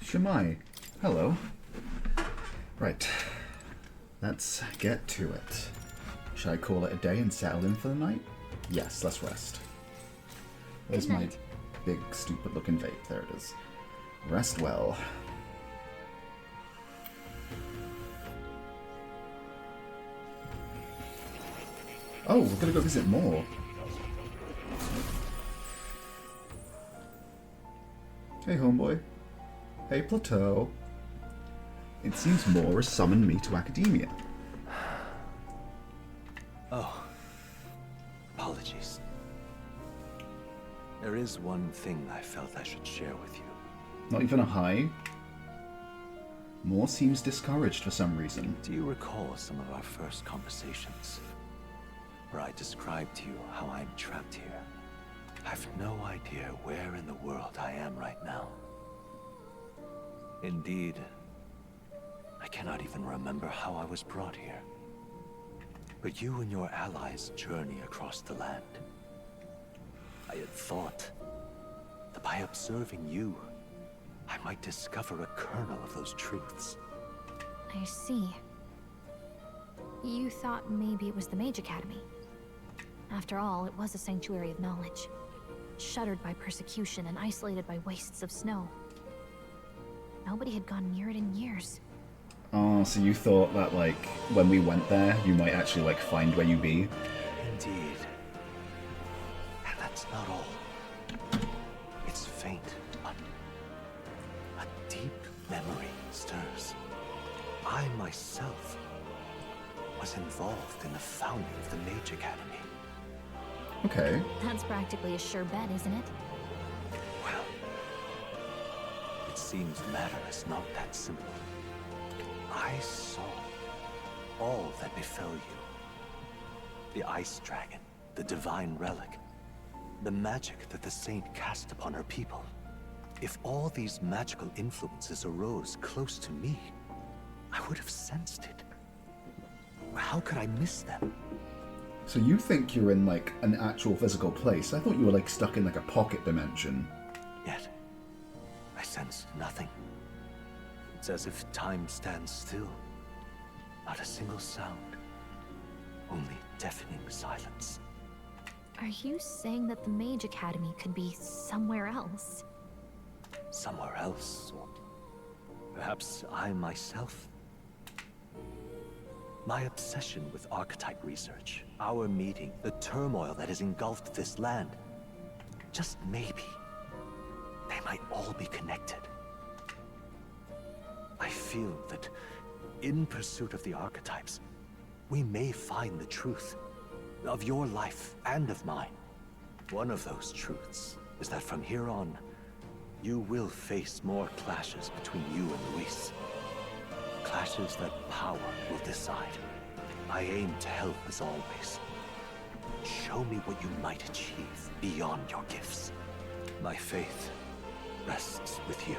Shemai. Hello. Right. Let's get to it. Should I call it a day and settle in for the night? Yes, let's rest. Where's my big, stupid-looking vape? There it is. Rest well. Oh, we're gonna go visit more. Hey, homeboy. Hey, Plateau. It seems Moore has summoned me to academia. Oh. Apologies. There is one thing I felt I should share with you. Not even a hi? Moore seems discouraged for some reason. Do you recall some of our first conversations? Where I described to you how I'm trapped here. I've no idea where in the world I am right now. Indeed, I cannot even remember how I was brought here. But you and your allies journey across the land. I had thought that by observing you, I might discover a kernel of those truths. I see. You thought maybe it was the Mage Academy. After all, it was a sanctuary of knowledge. Shuttered by persecution and isolated by wastes of snow. Nobody had gone near it in years. Oh, so you thought that, like, when we went there, you might actually, like, find where you be? Indeed. And that's not all. It's faint. A deep memory stirs. I myself was involved in the founding of the Mage Academy. Okay. That's practically a sure bet, isn't it? Well, it seems the matter is not that simple. I saw all that befell you. The ice dragon, the divine relic, the magic that the saint cast upon her people. If all these magical influences arose close to me, I would have sensed it. How could I miss them? So you think you're in, like, an actual physical place? I thought you were, like, stuck in, like, a pocket dimension. Yet, I sensed nothing. It's as if time stands still. Not a single sound. Only deafening silence. Are you saying that the Mage Academy could be somewhere else? Somewhere else, or perhaps I myself? My obsession with archetype research, our meeting, the turmoil that has engulfed this land. Just maybe, they might all be connected. I feel that, in pursuit of the archetypes, we may find the truth of your life and of mine. One of those truths is that from here on, you will face more clashes between you and Luis. Clashes that power will decide. I aim to help as always. Show me what you might achieve beyond your gifts. My faith rests with you.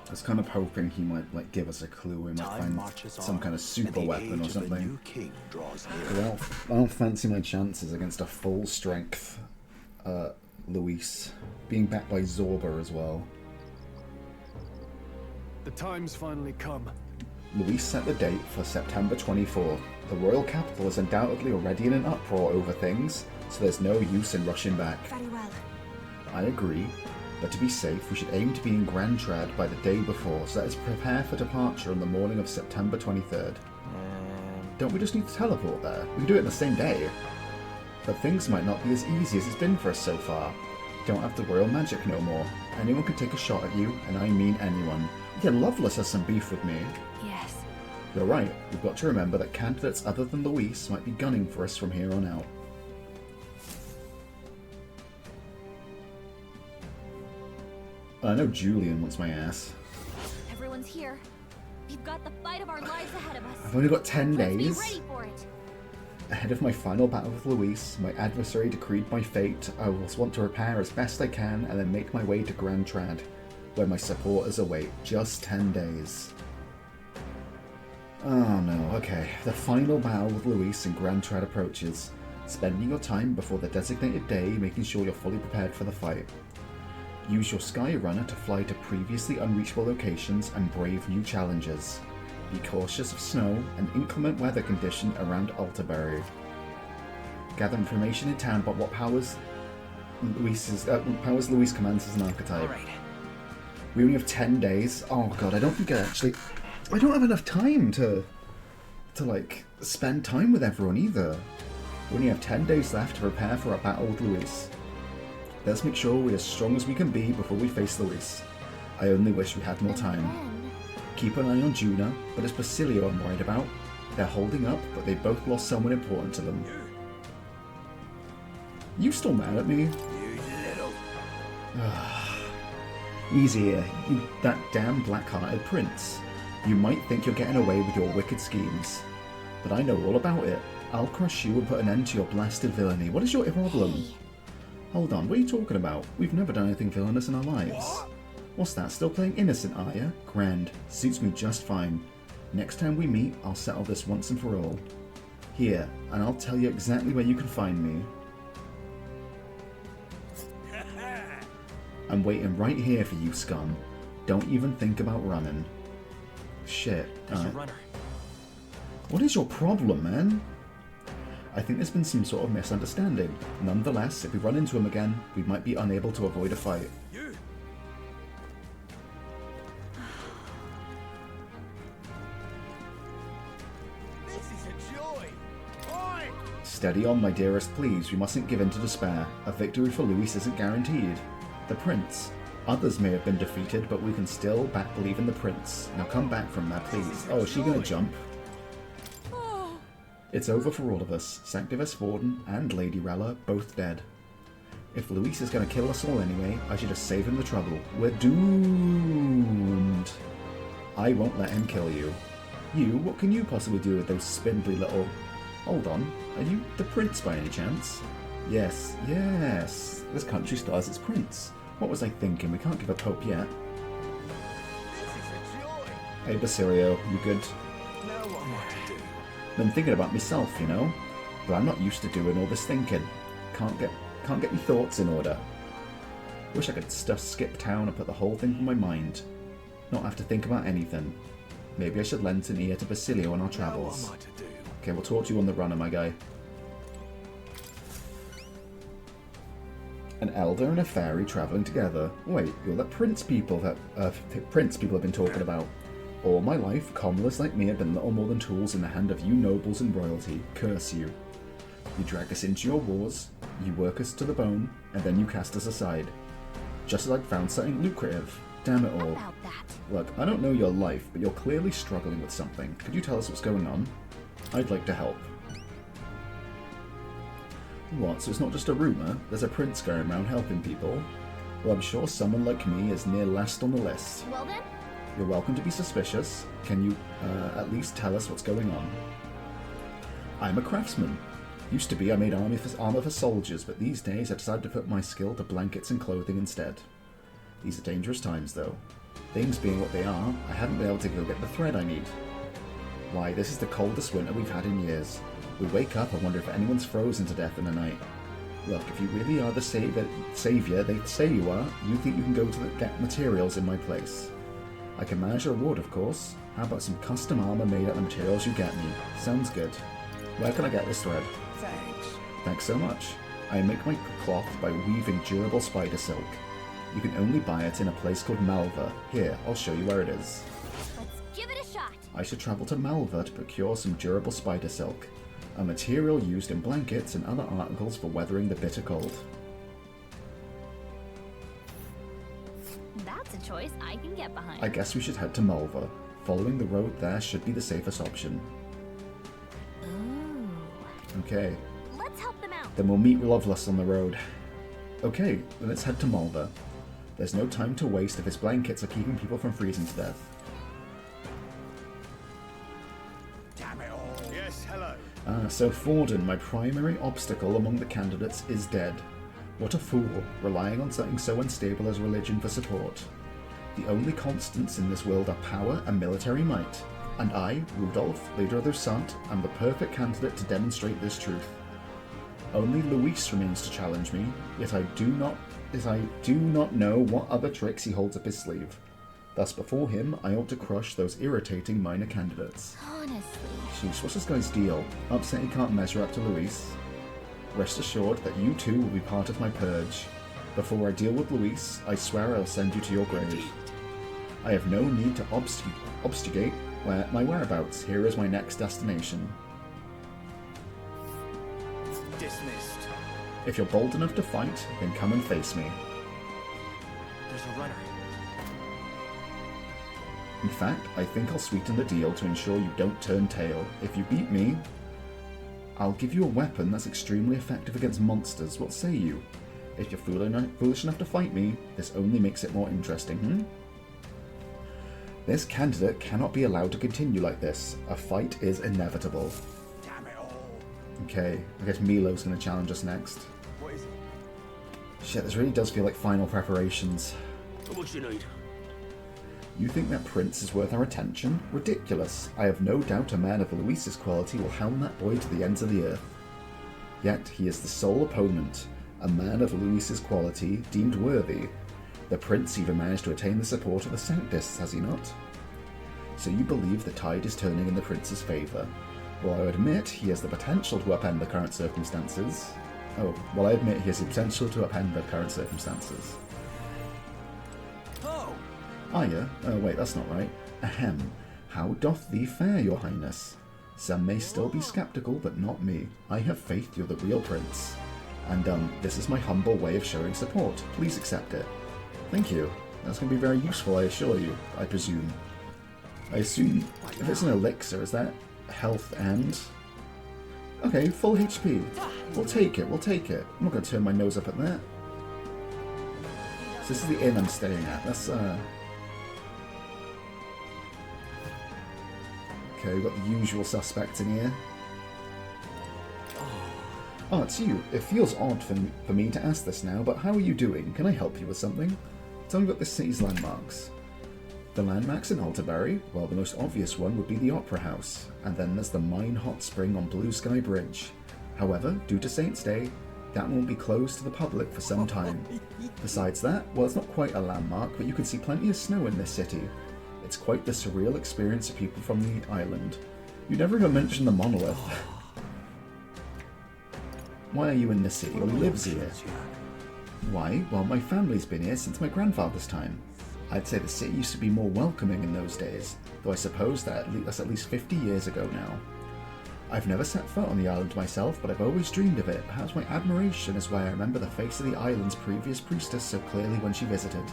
I was kind of hoping he might, like, give us a clue. We might find some kind of super weapon or something. Well, I don't fancy my chances against a full-strength Luis, being backed by Zorba as well. The time's finally come. Luis set the date for September 24th. The royal capital is undoubtedly already in an uproar over things, so there's no use in rushing back. Very well. I agree, but to be safe, we should aim to be in Grand Trad by the day before, so let us prepare for departure on the morning of September 23rd. Don't we just need to teleport there? We can do it in the same day. But things might not be as easy as it's been for us so far. You don't have the royal magic no more. Anyone can take a shot at you, and I mean anyone. Yeah, Loveless has some beef with me. Yes. You're right, we've got to remember that candidates other than Luis might be gunning for us from here on out. I know Julian wants my ass. Everyone's here. We've got the fight of our lives ahead of us. I've only got 10 Let's days. be ready for it. Ahead of my final battle with Luis, my adversary decreed my fate. I will want to repair as best I can and then make my way to Grand Trad, where my supporters await. Just 10 days. Oh no, okay. The final battle with Luis in Grand Trad approaches. Spending your time before the designated day, making sure you're fully prepared for the fight. Use your Sky Runner to fly to previously unreachable locations and brave new challenges. Be cautious of snow and inclement weather condition around Alterberry. Gather information in town about what powers Luis commands as an archetype. Right. We only have 10 days. Oh god, I don't think I don't have enough time to like spend time with everyone either. We only have 10 days left to prepare for our battle with Luis. Let's make sure we're as strong as we can be before we face Luis. I only wish we had more time. Keep an eye on Juna, but it's Basilio I'm worried about. They're holding up, but they both lost someone important to them. You still mad at me? Easy here, you that damn black-hearted prince. You might think you're getting away with your wicked schemes, but I know all about it. I'll crush you and put an end to your blasted villainy. What is your problem? Hey. Hold on, what are you talking about? We've never done anything villainous in our lives. What's that, still playing innocent, are ya? Grand. Suits me just fine. Next time we meet, I'll settle this once and for all. Here, and I'll tell you exactly where you can find me. I'm waiting right here for you, scum. Don't even think about running. Shit. There's your runner. What is your problem, man? I think there's been some sort of misunderstanding. Nonetheless, if we run into him again, we might be unable to avoid a fight. This is a joy. Oi! Steady on, my dearest, please. We mustn't give in to despair. A victory for Luis isn't guaranteed. The Prince. Others may have been defeated, but we can still believe in the Prince. Now come back from that, please. Oh, is she gonna jump? It's over for all of us. Sanctivus Vorden and Lady Rella both dead. If Luis is gonna kill us all anyway, I should just save him the trouble. We're doomed. I won't let him kill you. You, what can you possibly do with those spindly little... Hold on, are you the Prince by any chance? Yes, yes. This country stars its Prince. What was I thinking? We can't give up hope yet. This is a joy. Hey Basilio, you good? Now what am I to do? Been thinking about myself, you know? But I'm not used to doing all this thinking. Can't get my thoughts in order. Wish I could skip town and put the whole thing from my mind. Not have to think about anything. Maybe I should lend an ear to Basilio on our Now what travels. am I to do? Okay, we'll talk to you on the runner, my guy. An elder and a fairy travelling together. Wait, you're the prince people that have been talking about. All my life, commoners like me have been little more than tools in the hand of you nobles and royalty. Curse you. You drag us into your wars, you work us to the bone, and then you cast us aside. Just as I'd found something lucrative. Damn it all. About that. Look, I don't know your life, but you're clearly struggling with something. Could you tell us what's going on? I'd like to help. What, so it's not just a rumour? There's a prince going around helping people? Well, I'm sure someone like me is near last on the list. Well then, You're welcome to be suspicious. Can you at least tell us what's going on? I'm a craftsman. Used to be I made armour for soldiers, but these days I decided to put my skill to blankets and clothing instead. These are dangerous times though. Things being what they are, I haven't been able to go get the thread I need. Why, this is the coldest winter we've had in years. We wake up and wonder if anyone's frozen to death in the night. Look, if you really are the saviour they say you are, you think you can go to get materials in my place. I can manage a reward, of course. How about some custom armour made out of the materials you get me? Sounds good. Where can I get this thread? Thanks. Thanks so much. I make my cloth by weaving durable spider silk. You can only buy it in a place called Malva. Here, I'll show you where it is. let's give it a shot. I should travel to Malva to procure some durable spider silk, a material used in blankets and other articles for weathering the bitter cold. That's a choice I can get behind. I guess we should head to Malva. Following the road there should be the safest option. Ooh. Okay, Let's help them out. then we'll meet Lovelace on the road. Okay, then let's head to Malva. There's no time to waste if his blankets are keeping people from freezing to death. Damn it all. Yes, hello. So Forden, my primary obstacle among the candidates, is dead. What a fool, relying on something so unstable as religion for support. The only constants in this world are power and military might. And I, Rudolph, leader of the Sant, am the perfect candidate to demonstrate this truth. Only Luis remains to challenge me, yet I do not is I do not know what other tricks he holds up his sleeve. Thus, before him, I ought to crush those irritating minor candidates. Honestly. Sheesh, what's this guy's deal? Upset he can't measure up to Luis? Rest assured that you too will be part of my purge. Before I deal with Luis, I swear I'll send you to your grave. I have no need to obfuscate my whereabouts. Here is my next destination. Dismissed. If you're bold enough to fight, then come and face me. There's a runner. In fact, I think I'll sweeten the deal to ensure you don't turn tail. If you beat me, I'll give you a weapon that's extremely effective against monsters. What say you? If you're foolish enough to fight me, this only makes it more interesting, This candidate cannot be allowed to continue like this. A fight is inevitable. Damn it all. Okay, I guess Milo's going to challenge us next. What is it? Shit, this really does feel like final preparations. What you need? You think that prince is worth our attention? Ridiculous. I have no doubt a man of Luis's quality will hound that boy to the ends of the earth. Yet he is the sole opponent, a man of Luis's quality, deemed worthy. The prince even managed to attain the support of the Sanctus, has he not? So you believe the tide is turning in the prince's favour. Well, I admit he has the potential to upend the current circumstances. Oh, well, I admit he has the potential to upend the current circumstances. Oh! Yeah? Oh, wait, that's not right. Ahem. How doth thee fare, your highness? Some may still be sceptical, but not me. I have faith you're the real prince. And, this is my humble way of showing support. Please accept it. Thank you. That's going to be very useful, I assure you, I presume. I assume, if it's an elixir, is that health and... Okay, full HP. We'll take it, we'll take it. I'm not going to turn my nose up at that. So this is the inn I'm staying at. That's, Okay, we've got the usual suspects in here. Oh, it's you. It feels odd for me to ask this now, but how are you doing? Can I help you with something? Tell me about the city's landmarks. The landmarks in Altaberry? Well, the most obvious one would be the Opera House, and then there's the Mine Hot Spring on Blue Sky Bridge. However, due to Saints' Day, that won't be closed to the public for some time. Besides that, well, it's not quite a landmark, but you can see plenty of snow in this city. It's quite the surreal experience of people from the island. You never even mentioned the monolith. Why are you in this city? Who lives here? Why? Well, my family's been here since my grandfather's time. I'd say the city used to be more welcoming in those days, though I suppose that's at least 50 years ago now. I've never set foot on the island myself, but I've always dreamed of it. Perhaps my admiration is why I remember the face of the island's previous priestess so clearly when she visited.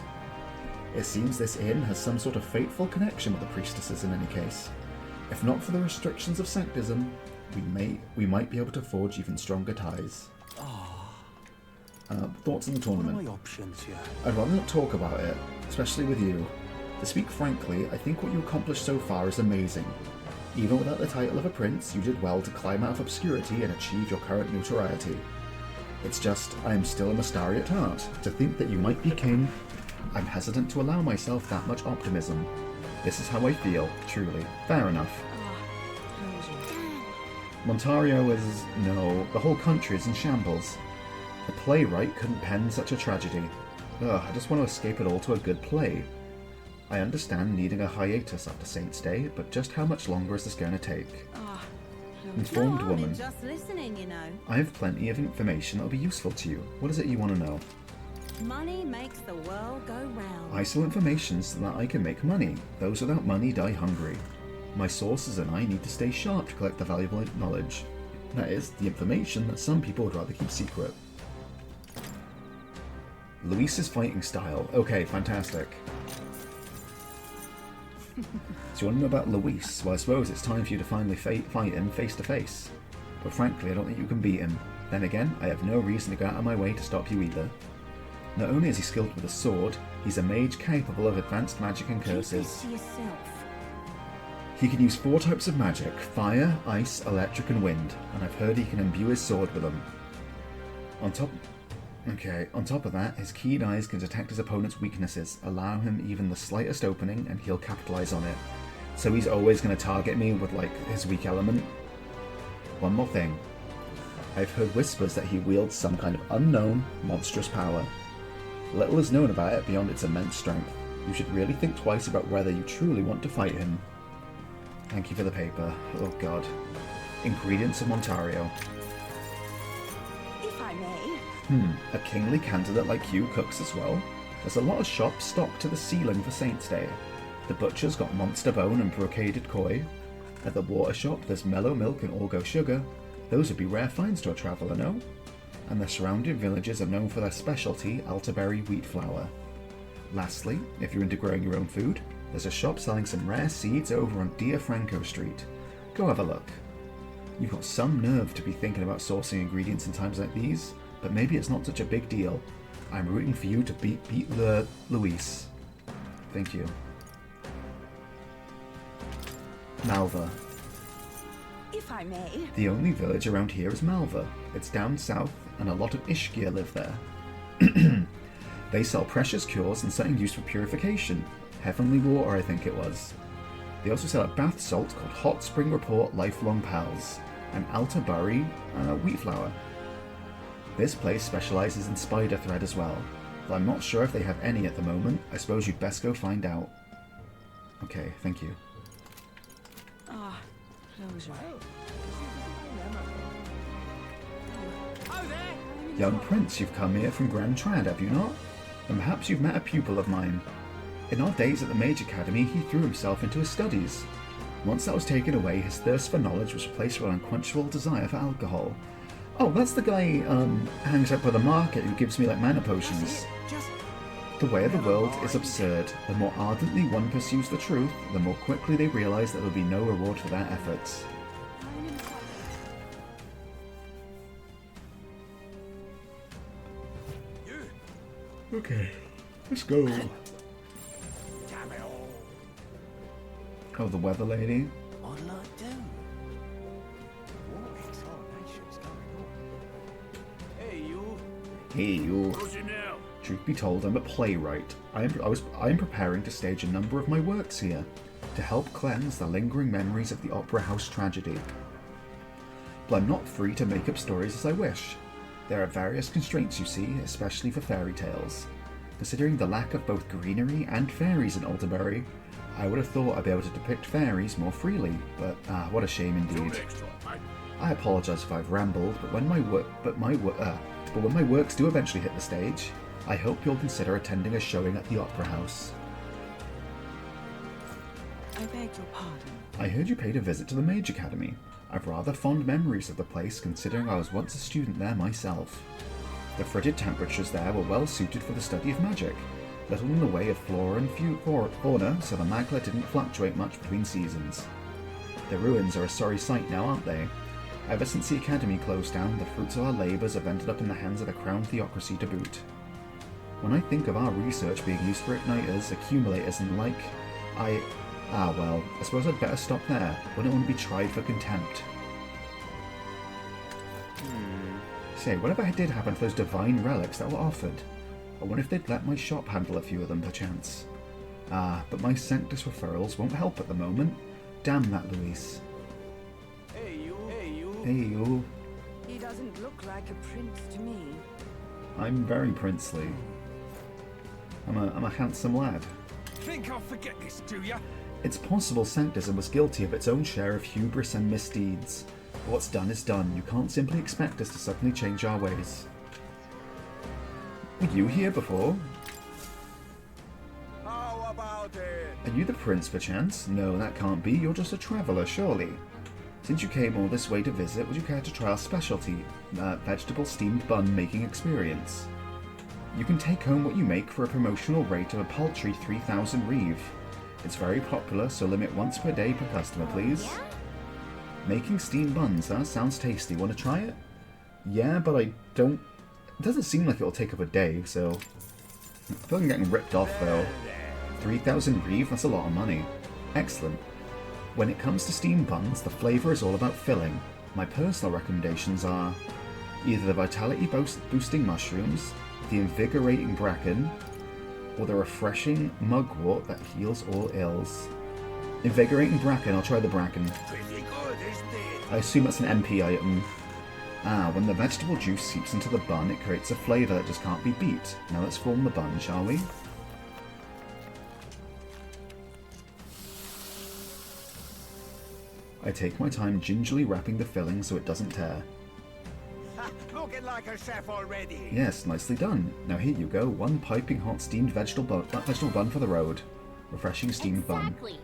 It seems this inn has some sort of fateful connection with the priestesses in any case. If not for the restrictions of sanctism, we might be able to forge even stronger ties. Thoughts on the tournament? What are my options here? I'd rather not talk about it, especially with you. To speak frankly, I think what you accomplished so far is amazing. Even without the title of a prince, you did well to climb out of obscurity and achieve your current notoriety. It's just, I am still a Mystari at heart. To think that you might be king, I'm hesitant to allow myself that much optimism. This is how I feel, truly. Fair enough. Montario is... no, the whole country is in shambles. The playwright couldn't pen such a tragedy. Ugh, I just want to escape it all to a good play. I understand needing a hiatus after Saints' Day, but just how much longer is this going to take? Informed woman. Just listening, you know. I have plenty of information that will be useful to you. What is it you want to know? Money makes the world go round. I sell information so that I can make money. Those without money die hungry. My sources and I need to stay sharp to collect the valuable knowledge. That is, the information that some people would rather keep secret. Luis's fighting style. Okay, fantastic. So you want to know about Luis? Well, I suppose it's time for you to finally fight him face to face. But frankly, I don't think you can beat him. Then again, I have no reason to go out of my way to stop you either. Not only is he skilled with a sword, he's a mage capable of advanced magic and curses. Keep this to yourself. He can use 4 types of magic: fire, ice, electric and wind, and I've heard he can imbue his sword with them. On top of that, his keen eyes can detect his opponent's weaknesses, allow him even the slightest opening and he'll capitalize on it. So he's always going to target me with, like, his weak element. One more thing. I've heard whispers that he wields some kind of unknown, monstrous power. Little is known about it beyond its immense strength. You should really think twice about whether you truly want to fight him. Thank you for the paper. Oh god. Ingredients of Ontario. If I may. A kingly candidate like you cooks as well? There's a lot of shops stocked to the ceiling for Saints' Day. The butcher's got monster bone and brocaded koi. At the water shop there's mellow milk and Orgo sugar. Those would be rare finds to a traveller, no? And the surrounding villages are known for their specialty, elderberry wheat flour. Lastly, if you're into growing your own food, there's a shop selling some rare seeds over on Dia Franco Street. Go have a look. You've got some nerve to be thinking about sourcing ingredients in times like these, but maybe it's not such a big deal. I'm rooting for you to beat Luis. Thank you. Malva. If I may. The only village around here is Malva. It's down south, and a lot of Ishgir live there. They sell precious cures and something used for purification. Heavenly water, I think it was. They also sell a bath salt called Hot Spring Report Lifelong Pals, and Altabari wheat flour. This place specialises in spider thread as well, though I'm not sure if they have any at the moment. I suppose you'd best go find out. Okay, thank you. Ah, closure. Young Prince, you've come here from Grand Trad, have you not? And perhaps you've met a pupil of mine. In our days at the Mage Academy, he threw himself into his studies. Once that was taken away, his thirst for knowledge was replaced with an unquenchable desire for alcohol. Oh, that's the guy hangs out by the market who gives me like mana potions. The way of the world is absurd. The more ardently one pursues the truth, the more quickly they realise that there will be no reward for their efforts. Okay, let's go. Damn it all. Oh, the weather lady. What'll I do? What examination's going on? Hey, you. Hey, you. What's it now? Truth be told, I'm a playwright. I am preparing to stage a number of my works here, to help cleanse the lingering memories of the Opera House tragedy. But I'm not free to make up stories as I wish. There are various constraints, you see, especially for fairy tales. Considering the lack of both greenery and fairies in Alderbury, I would have thought I'd be able to depict fairies more freely, but what a shame indeed. Next time, mate. I apologise if I've rambled, but when my works do eventually hit the stage, I hope you'll consider attending a showing at the Opera House. I beg your pardon. I heard you paid a visit to the Mage Academy. I've rather fond memories of the place, considering I was once a student there myself. The frigid temperatures there were well suited for the study of magic, little in the way of flora and fauna, so the magla didn't fluctuate much between seasons. The ruins are a sorry sight now, aren't they? Ever since the Academy closed down, the fruits of our labours have ended up in the hands of the Crown Theocracy to boot. When I think of our research being used for igniters, accumulators and the like, well, I suppose I'd better stop there. Wouldn't want to be tried for contempt. Say, whatever did happen to those divine relics that were offered? I wonder if they'd let my shop handle a few of them, perchance. But my Sanctus referrals won't help at the moment. Damn that, Luis. Hey, you. Hey, you. Hey, you. He doesn't look like a prince to me. I'm very princely. I'm a handsome lad. Think I'll forget this, do ya? It's possible Sanctism was guilty of its own share of hubris and misdeeds. But what's done is done. You can't simply expect us to suddenly change our ways. Were you here before? How about it? Are you the prince, perchance? No, that can't be. You're just a traveller, surely. Since you came all this way to visit, would you care to try our specialty, vegetable steamed bun making experience? You can take home what you make for a promotional rate of a paltry 3,000 reeve. It's very popular, so limit once per day per customer, please. Making steamed buns, huh? Sounds tasty. Want to try it? Yeah, but I don't... It doesn't seem like it'll take up a day, so... I feel like I'm getting ripped off, though. 3,000 reeve? That's a lot of money. Excellent. When it comes to steamed buns, the flavour is all about filling. My personal recommendations are either the vitality boosting mushrooms, the invigorating bracken, or the refreshing mugwort that heals all ills. Invigorating bracken, I'll try the bracken. Pretty good, isn't it? I assume that's an MP item. Ah, when the vegetable juice seeps into the bun, it creates a flavour that just can't be beat. Now let's form the bun, shall we? I take my time gingerly wrapping the filling so it doesn't tear. Looking like a chef already. Yes, nicely done. Now here you go, one piping hot steamed vegetable bun for the road. Refreshing steamed bun. You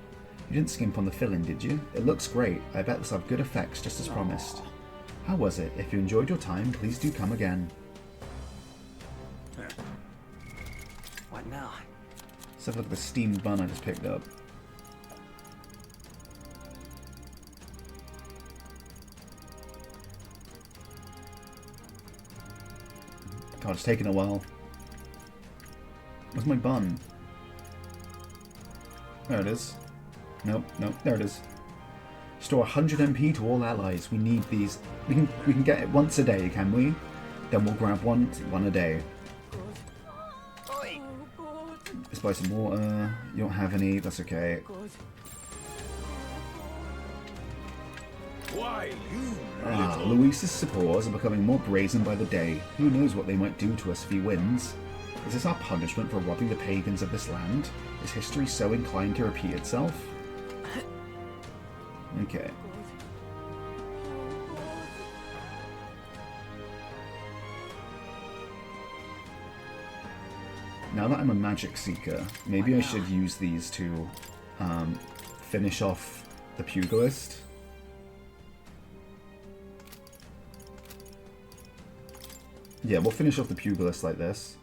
didn't skimp on the filling, did you? It looks great. I bet this will have good effects, just as promised. How was it? If you enjoyed your time, please do come again. What now? Let's have a look at the steamed bun I just picked up. God, it's taking a while. Where's my bun? There it is. Nope, there it is. Store 100 MP to all allies. We need these. We can get it once a day, can we? Then we'll grab one a day. Let's buy some water. You don't have any. That's okay. Why, you Luis's supporters are becoming more brazen by the day. Who knows what they might do to us if he wins? Is this our punishment for robbing the pagans of this land? Is history so inclined to repeat itself? Okay. Now that I'm a magic seeker, maybe I should use these to finish off the pugilist. Yeah, we'll finish off the pugilist like this.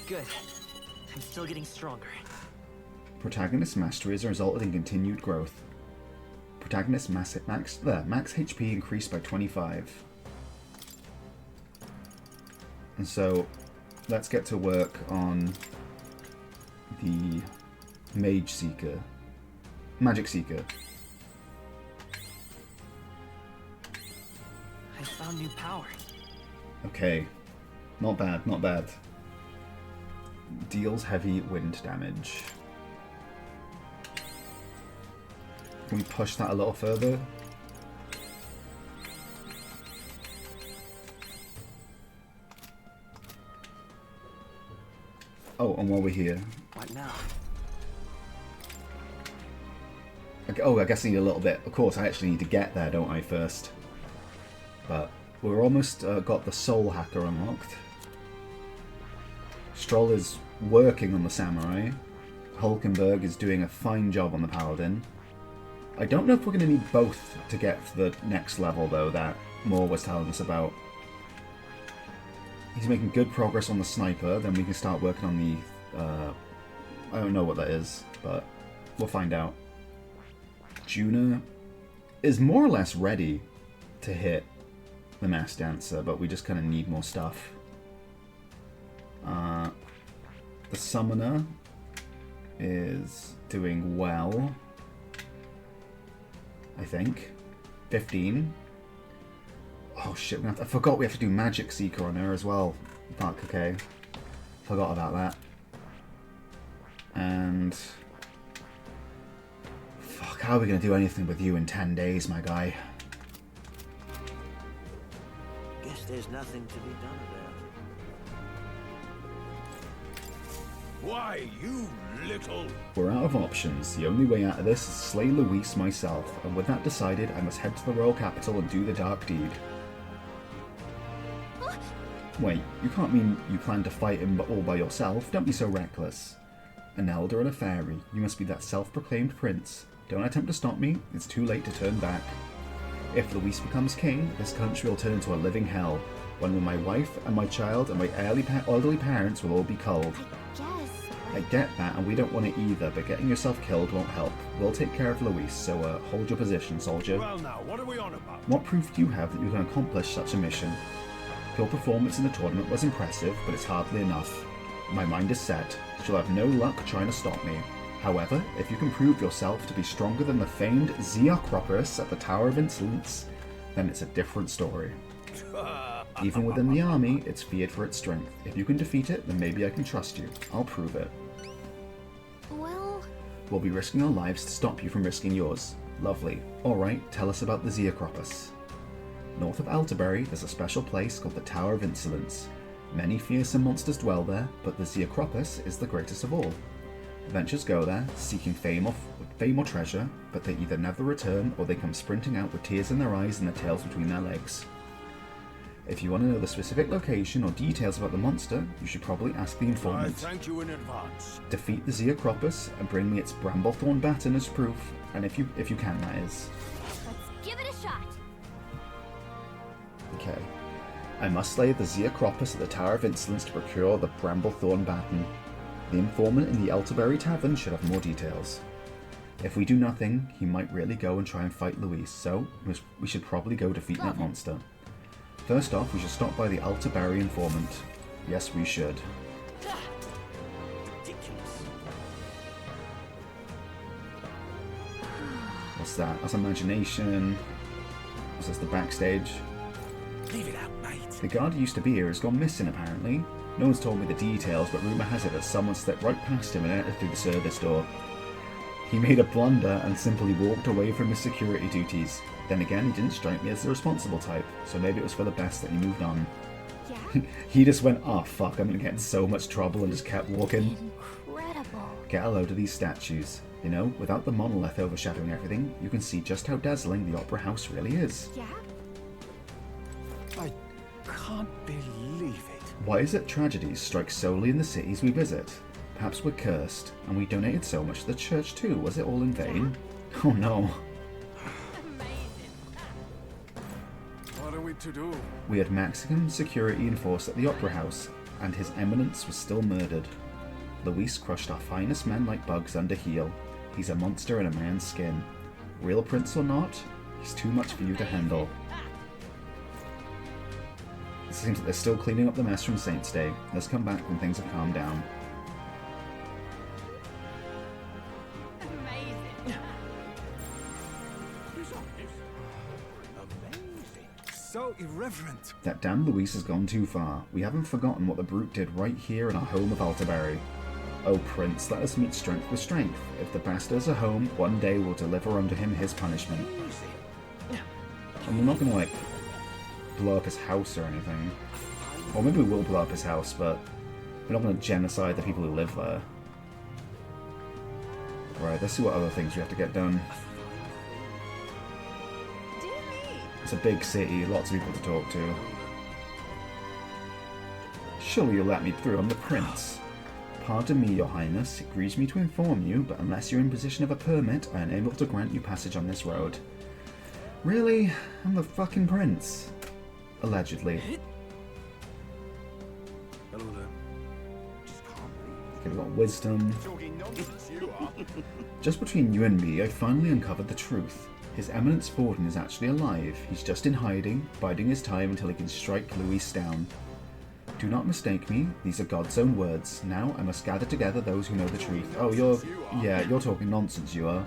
Good. I'm still getting stronger. Protagonist mastery has resulted in continued growth. Protagonist max HP increased by 25. And so, let's get to work on the Mage Seeker. Magic Seeker. I found new power. Okay. Not bad, not bad. Deals heavy wind damage. Can we push that a little further? Oh, and while we're here... What now? Oh, I guess I need a little bit. Of course, I actually need to get there, don't I, first? But we're almost got the Soul Hacker unlocked. Stroll is working on the Samurai. Hulkenberg is doing a fine job on the Paladin. I don't know if we're going to need both to get to the next level, though, that Moore was telling us about. He's making good progress on the Sniper, then we can start working on the... I don't know what that is, but we'll find out. Juna is more or less ready to hit the Mass Dancer, but we just kind of need more stuff. The Summoner is doing well, I think. 15. Oh shit, I forgot we have to do Magic Seeker on her as well. Fuck, okay. Forgot about that. And... fuck, how are we going to do anything with you in 10 days, my guy? Guess there's nothing to be done about it. Why, you little... We're out of options. The only way out of this is slay Luis myself, and with that decided, I must head to the royal capital and do the dark deed. Wait, you can't mean you plan to fight him all by yourself? Don't be so reckless. An elder and a fairy. You must be that self-proclaimed prince. Don't attempt to stop me. It's too late to turn back. If Luis becomes king, this country will turn into a living hell, one where my wife and my child and my elderly parents will all be culled. I get that, and we don't want it either, but getting yourself killed won't help. We'll take care of Luis, so hold your position, soldier. Well now, what are we on about? What proof do you have that you can accomplish such a mission? Your performance in the tournament was impressive, but it's hardly enough. My mind is set. You'll have no luck trying to stop me. However, if you can prove yourself to be stronger than the famed Zeocroporus at the Tower of Insolence, then it's a different story. Even within the army, it's feared for its strength. If you can defeat it, then maybe I can trust you. I'll prove it. Well... We'll be risking our lives to stop you from risking yours. Lovely. Alright, tell us about the Zeacropus. North of Alterbury, there's a special place called the Tower of Insolence. Many fearsome monsters dwell there, but the Zeacropus is the greatest of all. Adventurers go there, seeking fame or treasure, but they either never return or they come sprinting out with tears in their eyes and their tails between their legs. If you want to know the specific location or details about the monster, you should probably ask the informant. I thank you in advance. Defeat the Zeacropus and bring me its bramblethorn baton as proof, and if you can, that is. Let's give it a shot. Okay. I must slay the Zeacropus at the Tower of Insolence to procure the bramblethorn baton. The informant in the Elterbury Tavern should have more details. If we do nothing, he might really go and try and fight Luis, so we should probably go defeat that monster. First off, we should stop by the Elterbury informant. Yes, we should. What's that? That's imagination. Is this the backstage? Leave it out, mate. The guard who used to be here has gone missing, apparently. No one's told me the details, but rumour has it that someone slipped right past him and entered through the service door. He made a blunder and simply walked away from his security duties. Then again, he didn't strike me as the responsible type, so maybe it was for the best that he moved on. Yeah. He just went, oh fuck, I'm gonna get in so much trouble, and just kept walking. Incredible. Get a load of these statues. You know, without the monolith overshadowing everything, you can see just how dazzling the Opera House really is. Yeah? I can't believe it. Why is it tragedies strike solely in the cities we visit? Perhaps we're cursed, and we donated so much to the church too. Was it all in vain? Oh no. What are we to do? We had maximum security enforced at the Opera House, and His Eminence was still murdered. Luis crushed our finest men like bugs under heel. He's a monster in a man's skin. Real prince or not, he's too much for you to handle. It seems that they're still cleaning up the mess from Saint's Day. Let's come back when things have calmed down. So irreverent. That damn Luis has gone too far. We haven't forgotten what the brute did right here in our home of Alterbury. Oh, Prince, let us meet strength with strength. If the bastard's a home, one day we'll deliver unto him his punishment. And we're not gonna, like, blow up his house or anything. Or maybe we will blow up his house, but we're not gonna genocide the people who live there. Right, let's see what other things we have to get done. It's a big city, lots of people to talk to. Surely you'll let me through, I'm the Prince. Pardon me, Your Highness, it grieves me to inform you, but unless you're in possession of a permit, I am unable to grant you passage on this road. Really? I'm the fucking Prince. Allegedly. Hello there. Just calm. Okay, we've got wisdom. Talking nonsense, you are. Just between you and me, I finally uncovered the truth. His Eminence Borden is actually alive. He's just in hiding, biding his time until he can strike Luis down. Do not mistake me, these are God's own words. Now I must gather together those who know the truth. Oh, you're talking nonsense, you are.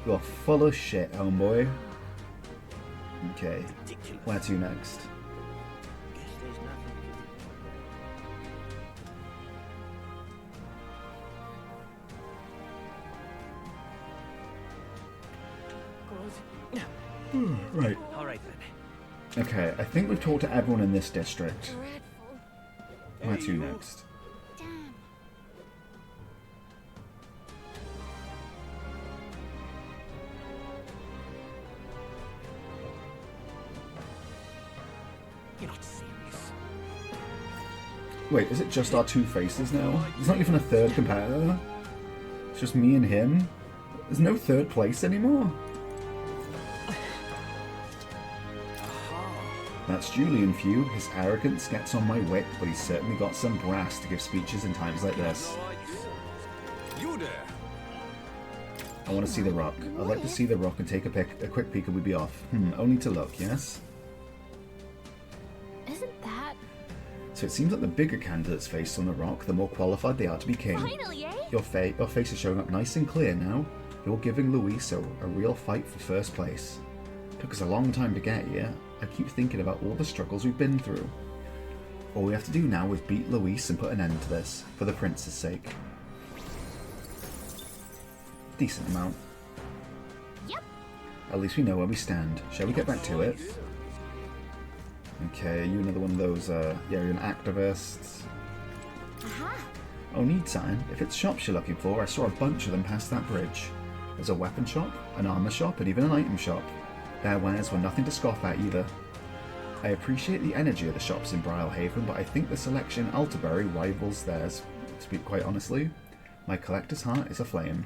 You're full of shit, homeboy. Okay, where to next? Guess there's nothing to do. Right. All right then. Okay, I think we've talked to everyone in this district. Dreadful. Where to next? Damn. You're not serious. Wait, is it just our two faces now? There's not even a third competitor? It's just me and him? There's no third place anymore? That's Julian Few. His arrogance gets on my wit, but he's certainly got some brass to give speeches in times like this. You there? I want to see the rock. I'd like to see the rock and take a quick peek and we'd be off. Only to look, yes? Isn't that So it seems like the bigger candidates face on the rock, the more qualified they are to be king. finally, eh? Your face is showing up nice and clear now. You're giving Luis a real fight for first place. Took us a long time to get here. I keep thinking about all the struggles we've been through. All we have to do now is beat Luis and put an end to this, for the prince's sake. decent amount. Yep. At least we know where we stand. Shall we get back to it? Okay, are you another one of those, yeah, you're an activist. Oh, need sign. If it's shops you're looking for, I saw a bunch of them past that bridge. There's a weapon shop, an armor shop, and even an item shop. Their wares were nothing to scoff at either. I appreciate the energy of the shops in Brylehaven, but I think the selection in Alterbury rivals theirs, to speak quite honestly. My collector's heart is aflame.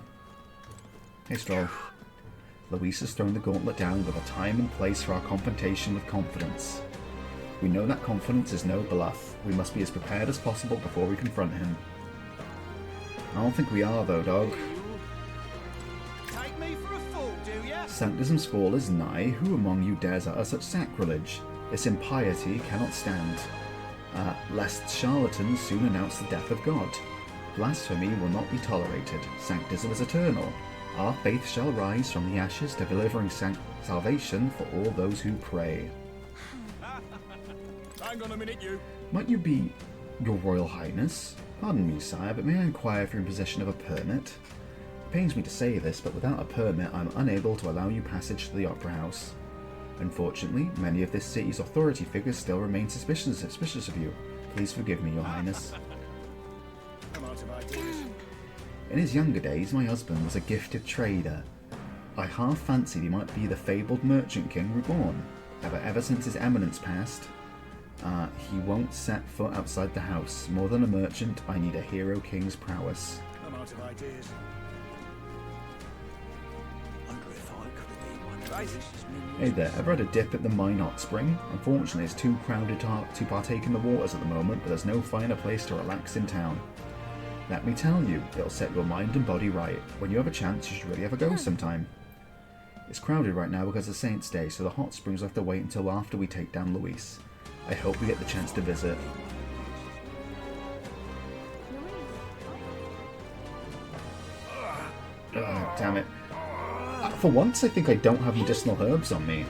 Hey, Stroll. Luis has thrown the gauntlet down with a time and place for our confrontation with confidence. We know that confidence is no bluff. We must be as prepared as possible before we confront him. I don't think we are, though, dog. Take me for a fool, do ya? Sanctism's fall is nigh. Who among you dares utter such sacrilege? This impiety cannot stand, lest charlatans soon announce the death of God. Blasphemy will not be tolerated. Sanctism is eternal. Our faith shall rise from the ashes, delivering salvation for all those who pray. Hang on a minute, you. Might you be your Royal Highness? Pardon me, sire, but may I inquire if you're in possession of a permit? It pains me to say this, but without a permit, I'm unable to allow you passage to the Opera House. Unfortunately, many of this city's authority figures still remain suspicious of you. Please forgive me, Your Highness. I'm out of ideas. In his younger days, my husband was a gifted trader. I half fancied he might be the fabled merchant king reborn. But ever since his eminence passed, he won't set foot outside the house. More than a merchant, I need a hero king's prowess. I'm out of ideas. Wonder if I could have been one of these. Hey there, ever had a dip at the mine hot spring? Unfortunately, it's too crowded to partake in the waters at the moment, but there's no finer place to relax in town. Let me tell you, it'll set your mind and body right. When you have a chance, you should really have a go sometime. It's crowded right now because of Saint's Day, so the hot springs will have to wait until after we take down Luis. I hope we get the chance to visit. Damn it. For once, I think I don't have medicinal herbs on me.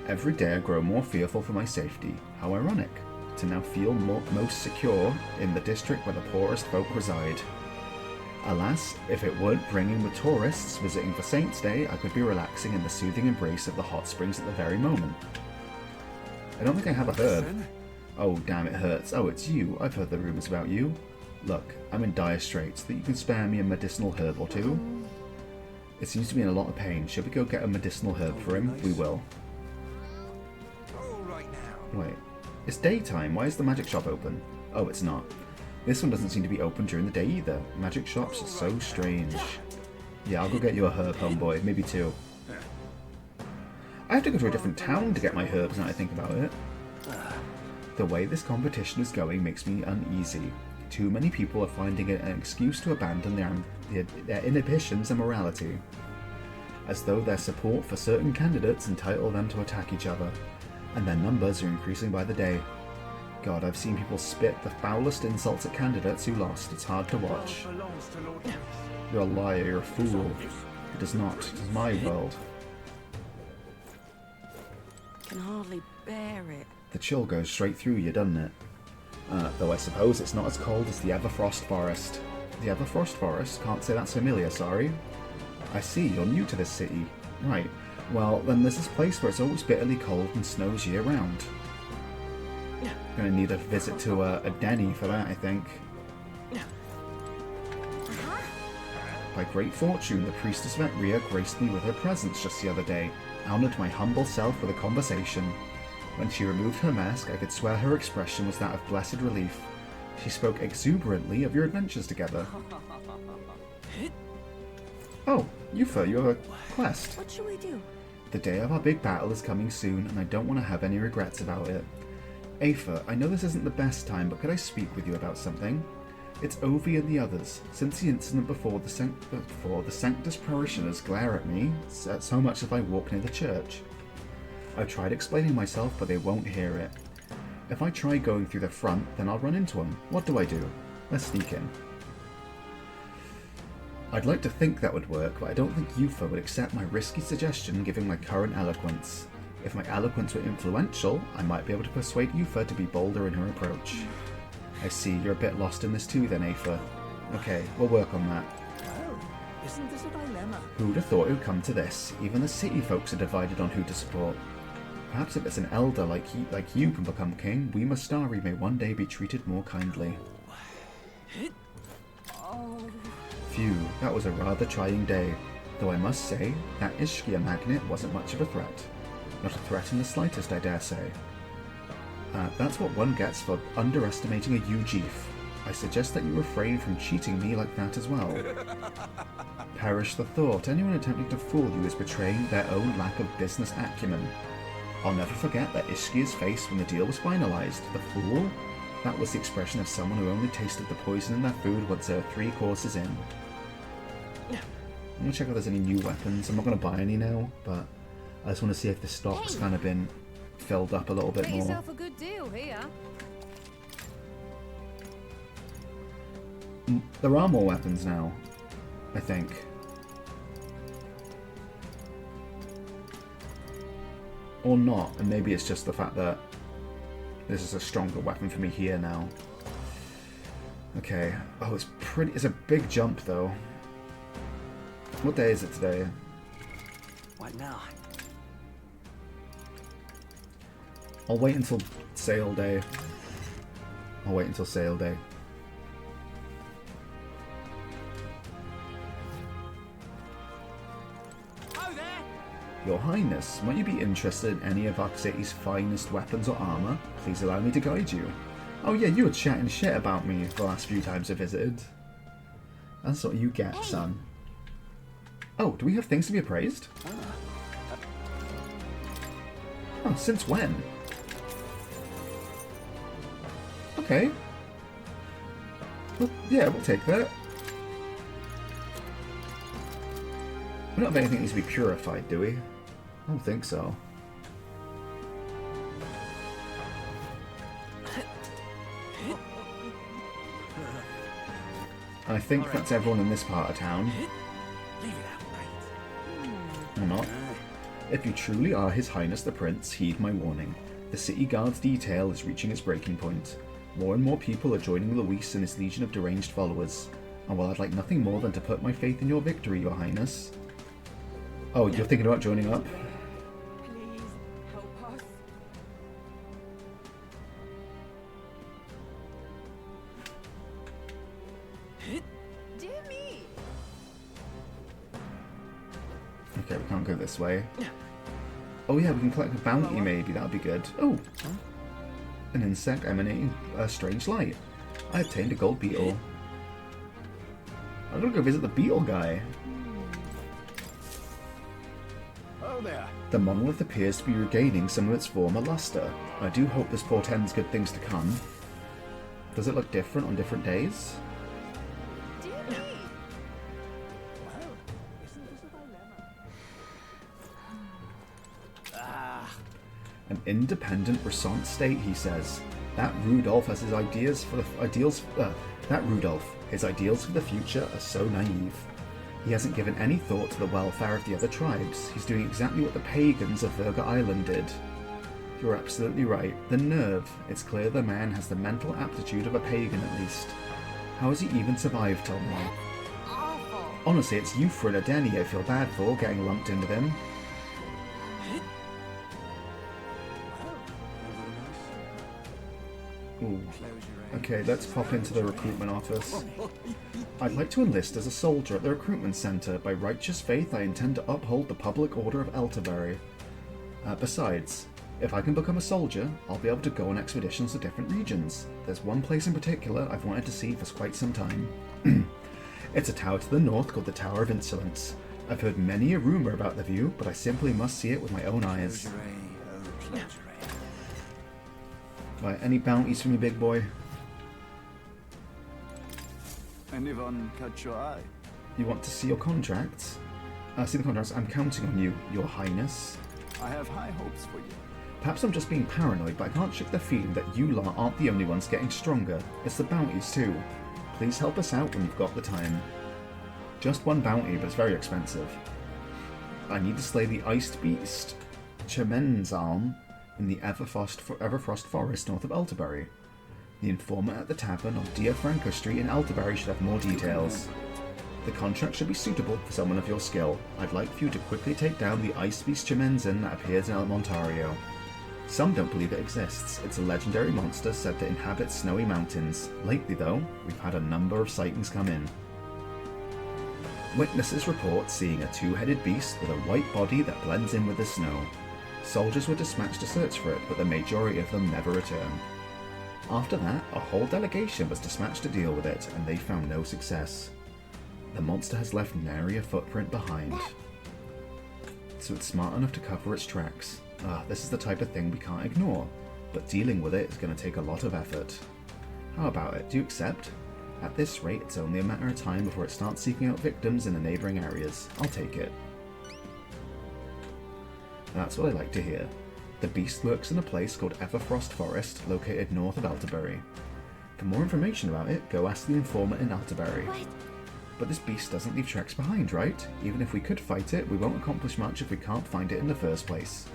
Every day I grow more fearful for my safety. How ironic. To now feel most secure in the district where the poorest folk reside. Alas, if it weren't bringing the tourists visiting for Saint's Day, I could be relaxing in the soothing embrace of the hot springs at the very moment. I don't think I have a herb. Oh, damn, it hurts. Oh, it's you. I've heard the rumors about you. Look, I'm in dire straits. That you can spare me a medicinal herb or two? It seems to be in a lot of pain. Should we go get a medicinal herb for him? We will. All right now. Wait. It's daytime. Why is the magic shop open? Oh, it's not. This one doesn't seem to be open during the day either. Magic shops are so strange. Yeah, I'll go get you a herb, homeboy. Maybe two. I have to go to a different town to get my herbs now I think about it. The way this competition is going makes me uneasy. Too many people are finding it an excuse to abandon their inhibitions and morality. As though their support for certain candidates entitle them to attack each other. And their numbers are increasing by the day. God, I've seen people spit the foulest insults at candidates who lost. It's hard to watch. You're a liar, you're a fool. It does not. It is my world. Can hardly bear it. The chill goes straight through you, doesn't it? Though I suppose it's not as cold as the Everfrost Forest. The Everfrost Forest? Can't say that's familiar, sorry. I see, you're new to this city. Right. Well, then there's this place where it's always bitterly cold and snows year-round. Gonna need a visit to a Denny for that, I think. By great fortune, the priestess of Etria graced me with her presence just the other day, honoured my humble self with a conversation. When she removed her mask, I could swear her expression was that of blessed relief. She spoke exuberantly of your adventures together. Oh, Yufa, you have a quest. What should we do? The day of our big battle is coming soon, and I don't want to have any regrets about it. Aoife, I know this isn't the best time, but could I speak with you about something? It's Ovi and the others. Since the incident before the Sanctus parishioners glare at me so much if I walk near the church. I've tried explaining myself, but they won't hear it. If I try going through the front, then I'll run into them. What do I do? Let's sneak in. I'd like to think that would work, but I don't think Yufa would accept my risky suggestion given my current eloquence. If my eloquence were influential, I might be able to persuade Yufa to be bolder in her approach. I see, you're a bit lost in this too then, Aoife. Okay, we'll work on that. Well, isn't this a dilemma? Who'd have thought it would come to this? Even the city folks are divided on who to support. Perhaps if it's an elder like you can become king, we Mustari may one day be treated more kindly. Phew, that was a rather trying day. Though I must say, that Ishkia magnet wasn't much of a threat. Not a threat in the slightest, I dare say. That's what one gets for underestimating a Ujif. I suggest that you refrain from cheating me like that as well. Perish the thought, anyone attempting to fool you is betraying their own lack of business acumen. I'll never forget that Ishkia's face when the deal was finalised. The fool? That was the expression of someone who only tasted the poison in their food once they were 3 courses in. I'm going to check if there's any new weapons. I'm not going to buy any now, but I just want to see if the stock's kind of been filled up a little bit more. Get yourself a good deal here. There are more weapons now, I think. Or not, and maybe it's just the fact that this is a stronger weapon for me here now. Okay. Oh, it's a big jump though. What day is it today? What now? I'll wait until sale day. I'll wait until sale day. Oh there! Your Highness, might you be interested in any of our city's finest weapons or armor? Please allow me to guide you. Oh yeah, you were chatting shit about me the last few times I visited. That's what you get, son. Oh, do we have things to be appraised? Oh, since when? Okay. Well, yeah, we'll take that. We don't have anything that needs to be purified, do we? I don't think so. I think that's everyone in this part of town. Leave it out, mate. Or not. If you truly are His Highness the Prince, heed my warning. The city guard's detail is reaching its breaking point. More and more people are joining Luis and his legion of deranged followers. And while I'd like nothing more than to put my faith in your victory, Your Highness... Oh, you're thinking about joining up? Please help us. Dear me. Okay, we can't go this way. Oh yeah, we can collect a bounty maybe, that would be good. Oh! An insect emanating a strange light. I obtained a gold beetle. I'm gonna go visit the beetle guy. Oh there. The monolith appears to be regaining some of its former luster. I do hope this portends good things to come. Does it look different on different days? Dear me. Well, isn't this a dilemma? An independent, resont state, he says. That Rudolph has his ideas for the his ideals for the future are so naive. He hasn't given any thought to the welfare of the other tribes. He's doing exactly what the pagans of Virga Island did. You're absolutely right. The nerve. It's clear the man has the mental aptitude of a pagan at least. How has he even survived till now? Awful. Honestly, it's you, Frida Denny, I feel bad for, getting lumped in with him. Ooh. Okay, let's pop into the recruitment office. I'd like to enlist as a soldier at the recruitment center. By righteous faith, I intend to uphold the public order of Elterbury. Besides, if I can become a soldier, I'll be able to go on expeditions to different regions. There's one place in particular I've wanted to see for quite some time. It's a tower to the north called the Tower of Insolence. I've heard many a rumor about the view, but I simply must see it with my own eyes. Right, any bounties from you, big boy? Anyone catch your eye? You want to see your contracts? See the contracts. I'm counting on you, Your Highness. I have high hopes for you. Perhaps I'm just being paranoid, but I can't shake the feeling that you lot aren't the only ones getting stronger. It's the bounties too. Please help us out when you've got the time. Just one bounty, but it's very expensive. I need to slay the iced beast, Chemenzalm, in the Everfrost Forest north of Elterbury. The informant at the tavern on Diafranco Street in Altabury should have more details. The contract should be suitable for someone of your skill. I'd like for you to quickly take down the ice beast Chimenzen that appears in El Montario. Some don't believe it exists. It's a legendary monster said to inhabit snowy mountains. Lately, though, we've had a number of sightings come in. Witnesses report seeing a two-headed beast with a white body that blends in with the snow. Soldiers were dispatched to search for it, but the majority of them never returned. After that, a whole delegation was dispatched to deal with it, and they found no success. The monster has left nary a footprint behind. So it's smart enough to cover its tracks. This is the type of thing we can't ignore, but dealing with it is going to take a lot of effort. How about it? Do you accept? At this rate, it's only a matter of time before it starts seeking out victims in the neighbouring areas. I'll take it. That's what I like to hear. The beast lurks in a place called Everfrost Forest, located north of Altabury. For more information about it, go ask the informant in Altabury. What? But this beast doesn't leave tracks behind, right? Even if we could fight it, we won't accomplish much if we can't find it in the first place.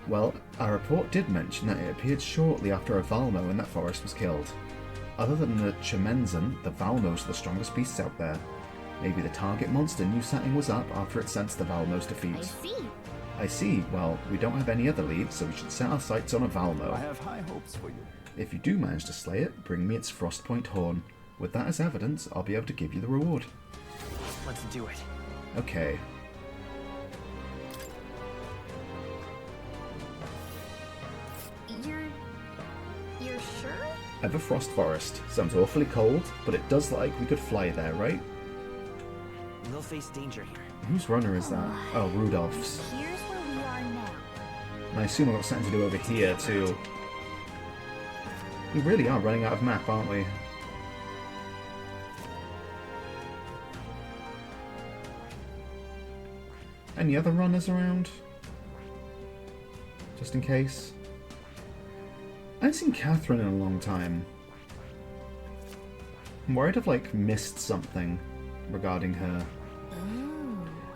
Well, our report did mention that it appeared shortly after a Valmo in that forest was killed. Other than the Chimenzen, the Valmos are the strongest beasts out there. Maybe the target monster knew something was up after it sensed the Valmos' defeat. I see. I see. Well, we don't have any other leads, so we should set our sights on a Valmo. I have high hopes for you. If you do manage to slay it, bring me its Frostpoint horn. With that as evidence, I'll be able to give you the reward. Let's do it. Okay. You're sure? Everfrost Forest. Sounds awfully cold, but it does look like we could fly there, right? We'll face danger here. Whose runner is that? Oh, Rudolph's. Here's where we are now. And I assume I've got something to do over here, too. We really are running out of map, aren't we? Any other runners around? Just in case. I haven't seen Catherine in a long time. I'm worried I've, like, missed something regarding her.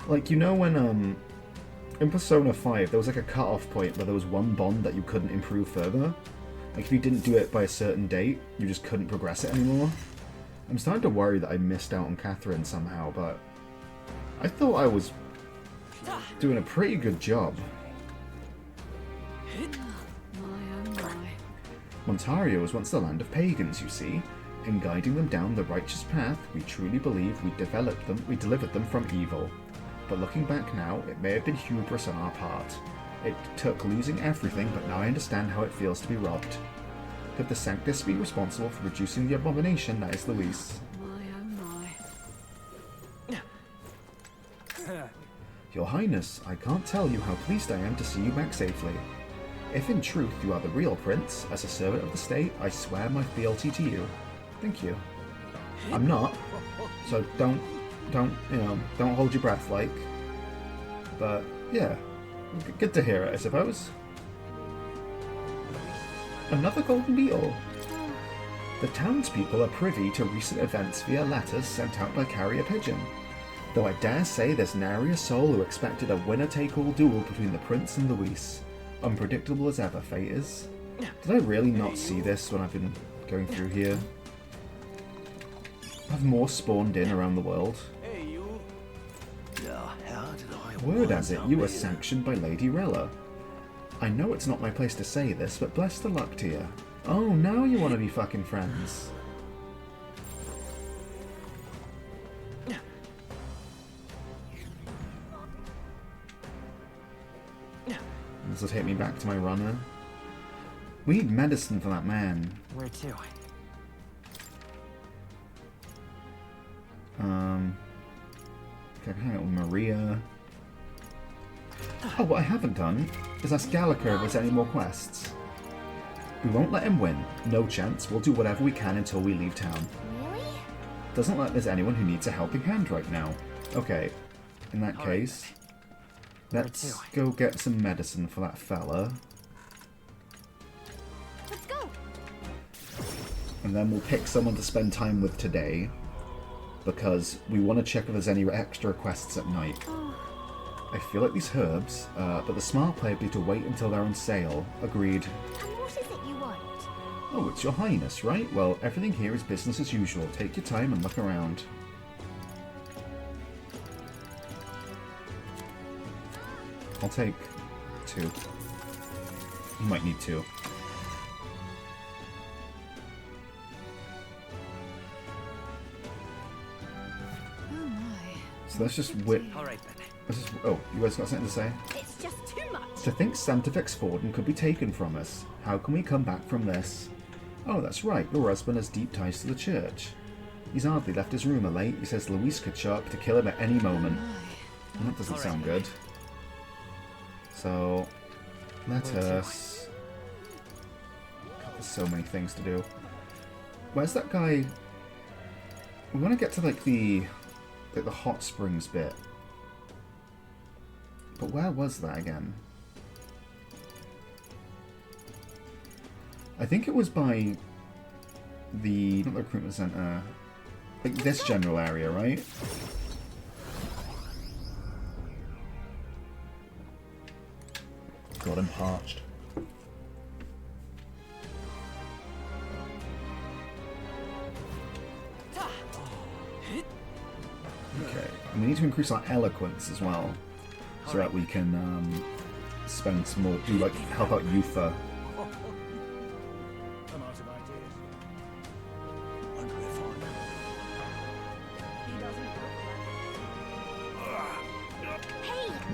Like, you know when, in Persona 5, there was, like, a cut-off point where there was one bond that you couldn't improve further? Like, if you didn't do it by a certain date, you just couldn't progress it anymore? I'm starting to worry that I missed out on Catherine somehow, but I thought I was doing a pretty good job. Montario was once the land of pagans, you see. In guiding them down the righteous path, we truly believe we delivered them from evil. But looking back now, it may have been hubris on our part. It took losing everything, but now I understand how it feels to be robbed. Could the Sanctus be responsible for reducing the abomination that is Luis? Your Highness, I can't tell you how pleased I am to see you back safely. If in truth you are the real prince, as a servant of the state, I swear my fealty to you. Thank you. I'm not, so don't hold your breath, like. But, yeah, good to hear it, I suppose. Another golden beetle. The townspeople are privy to recent events via letters sent out by carrier pigeon. Though I dare say there's nary a soul who expected a winner-take-all duel between the prince and Luis. Unpredictable as ever, fate is. Did I really not see this when I've been going through here? Have more spawned in around the world? Hey, you. Word has it, you were sanctioned by Lady Rella. I know it's not my place to say this, but bless the luck to you. Oh, now you want to be fucking friends. This will take me back to my runner. We need medicine for that man. Where to? Okay, hang out with Maria. Oh, what I haven't done is ask Gallagher if there's any more quests. We won't let him win. No chance. We'll do whatever we can until we leave town. Really? Doesn't look like there's anyone who needs a helping hand right now. Okay, in that case, let's go get some medicine for that fella. Let's go. And then we'll pick someone to spend time with today, because we want to check if there's any extra quests at night. I feel like these herbs, but the smart play would be to wait until they're on sale. Agreed. And what is it you want? Oh, it's your highness, right? Well, everything here is business as usual. Take your time and look around. I'll take 2. You might need 2. So let's just whip. Alright then. Let's just, oh, you guys got something to say? It's just too much. To think Santa Forden could be taken from us. How can we come back from this? Oh, that's right. Your husband has deep ties to the church. He's hardly left his room late. He says Luis could show up to kill him at any moment. Well, that doesn't sound good. So, let us... God, there's so many things to do. Where's that guy? We want to get to like the hot springs bit. But where was that again? I think it was by the, not the recruitment center, like this general area, right? God, I'm parched. Okay, and we need to increase our eloquence as well, so that we can spend some more, do like help out Yufa. I'm out of ideas.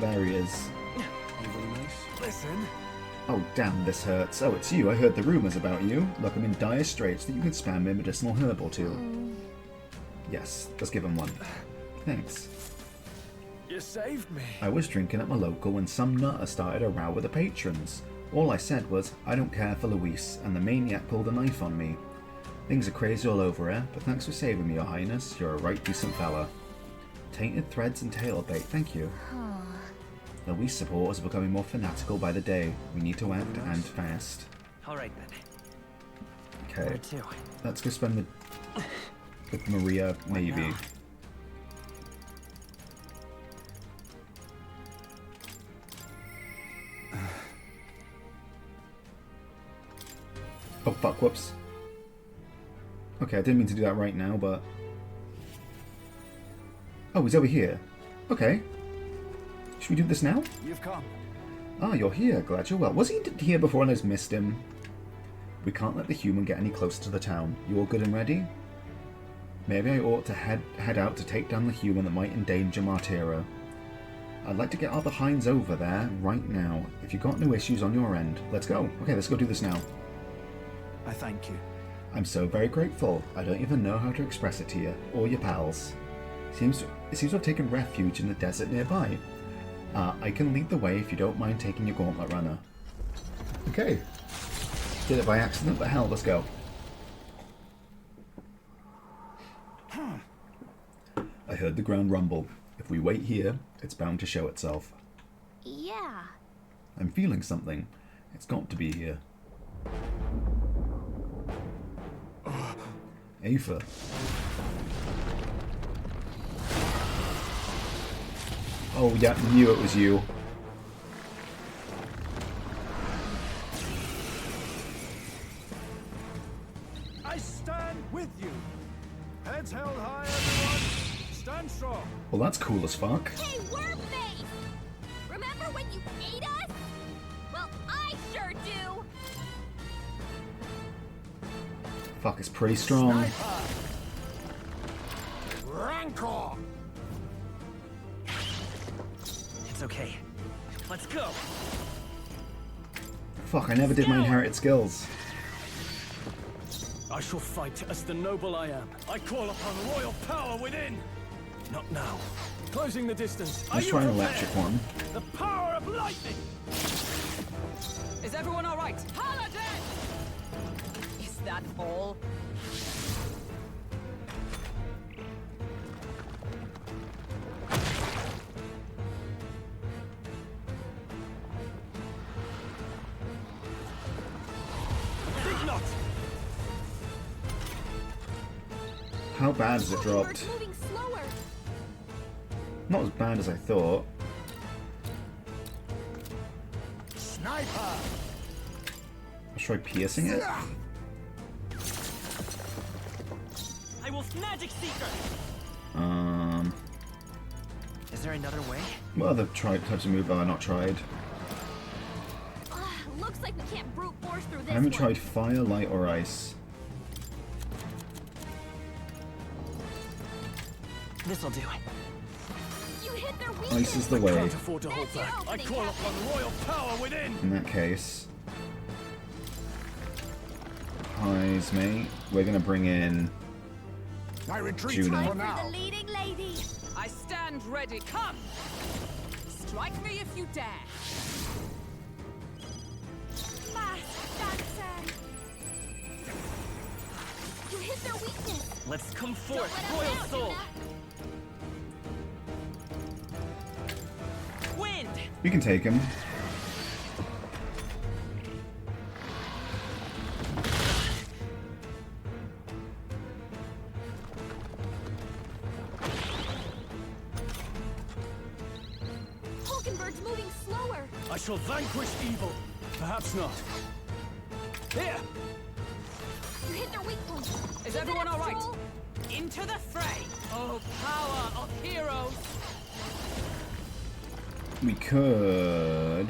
There he is. Listen. Oh damn, this hurts. Oh, it's you. I heard the rumors about you. Look, I'm in dire straits that you can spam me a medicinal herb or 2. Yes, let's give him 1. Thanks. You saved me. I was drinking at my local when some nutter started a row with the patrons. All I said was, I don't care for Luis, and the maniac pulled a knife on me. Things are crazy all over here, but thanks for saving me, Your Highness. You're a right decent fella. Tainted threads and tail bait, thank you. Luis supporters are becoming more fanatical by the day. We need to act and fast. Alright then. Okay, Where to? let's go spend the with Maria, maybe. Oh fuck, whoops. Okay, I didn't mean to do that right now, but... Oh, he's over here. Okay. Should we do this now? You've come. Ah, you're here. Glad you're well. Was he here before and I just missed him? We can't let the human get any closer to the town. You all good and ready? Maybe I ought to head out to take down the human that might endanger Martira. I'd like to get our behinds over there right now. If you've got no issues on your end, let's go. Okay, let's go do this now. I thank you. I'm so very grateful. I don't even know how to express it to you, or your pals. It seems to have taken refuge in the desert nearby. I can lead the way if you don't mind taking your gauntlet runner. Okay. Did it by accident, but hell, let's go. I heard the ground rumble. If we wait here, it's bound to show itself. Yeah. I'm feeling something. It's got to be here. Aoife. Oh yeah, knew it was you. I stand with you. Heads held high, everyone. Stand strong. Well, that's cool as fuck. Hey, Wormface! Remember when you ate us? Well, I sure do! Fuck, it's pretty strong. Rancor. It's okay. Let's go. Fuck, I never did my inherited skills. I shall fight as the noble I am. I call upon royal power within. Not now. Closing the distance. Let's try an electric one. The power of lightning. Is everyone all right? Paladin! Is that all? Think not. How bad has it dropped? Moving slower. Not as bad as I thought. Sniper. Let's try piercing it. Wolf Magic Seeker! Is there another way? What other types of move have I not tried? Looks like we can't brute force through this. I haven't one. tried fire, light, or ice. This'll do. You hit their weakness. Ice is the way. Can't afford to hold That's your back. I opening, call Captain. upon royal power within. In that case, highs me. We're gonna bring in I retreat Juno. for For now. the leading lady. I stand ready. Come! Strike me if you dare. Mask dancer. You hit their weakness. Let's come Don't forth, let 'em Royal down, Soul! Yuna. Wind! We can take him. Hulkenberg's moving slower. I shall vanquish evil. Perhaps not. Here. You hit their weak point. Is Keep it everyone up, all right? Stroll. Into the fray! Oh, power of heroes! We could.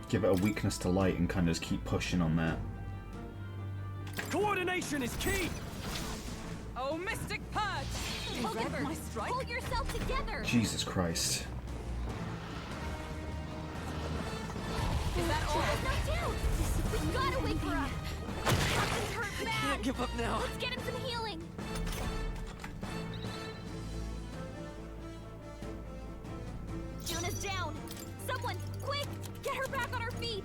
Give it a weakness to light and kind of just keep pushing on that. Coordination is key. Oh, Mystic Purge! You read Hulkenberg, my strike? hold yourself together. Jesus Christ. Is that all? Juna's knocked down. We gotta wake her up. Captain's hurt bad. Can't give up now. Let's get him some healing. Juna's down. Someone, quick, get her back on her feet.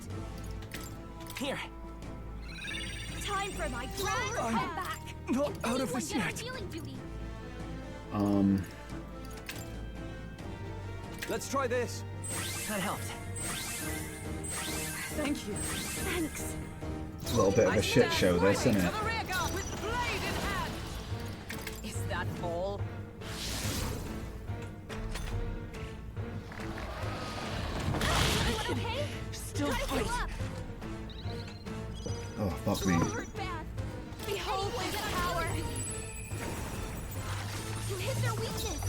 Here. Time for my drag comeback. Not Can out of anyone this get her yet. healing duty? Let's try this. That helped. Thank you. Thanks. A little bit of I a shit stand show, this, ready isn't to it? the rear guard with blade in hand. Is that all? Everyone okay? Still Gotta heal fight. up. Oh, fuck me. Stroll hurt bad. Behold the power. You hit their weakness.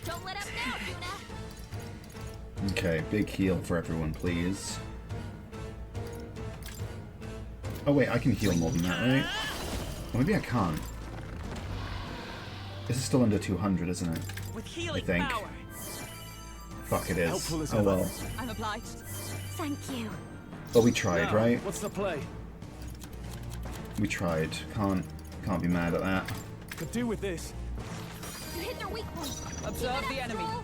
Don't let up now, Juna. Okay, big heal for everyone, please. Oh wait, I can heal more than that, right? Or maybe I can't. This is still under 200, isn't it? With healing think. power. Fuck, it is. Helpful as Oh ever. well. I'm obliged. Thank you. But we tried, Now, right? What's the play? We tried. Can't be mad at that. Could do with this. You hit their weak point. Observe Keep it the up, enemy. Stroll.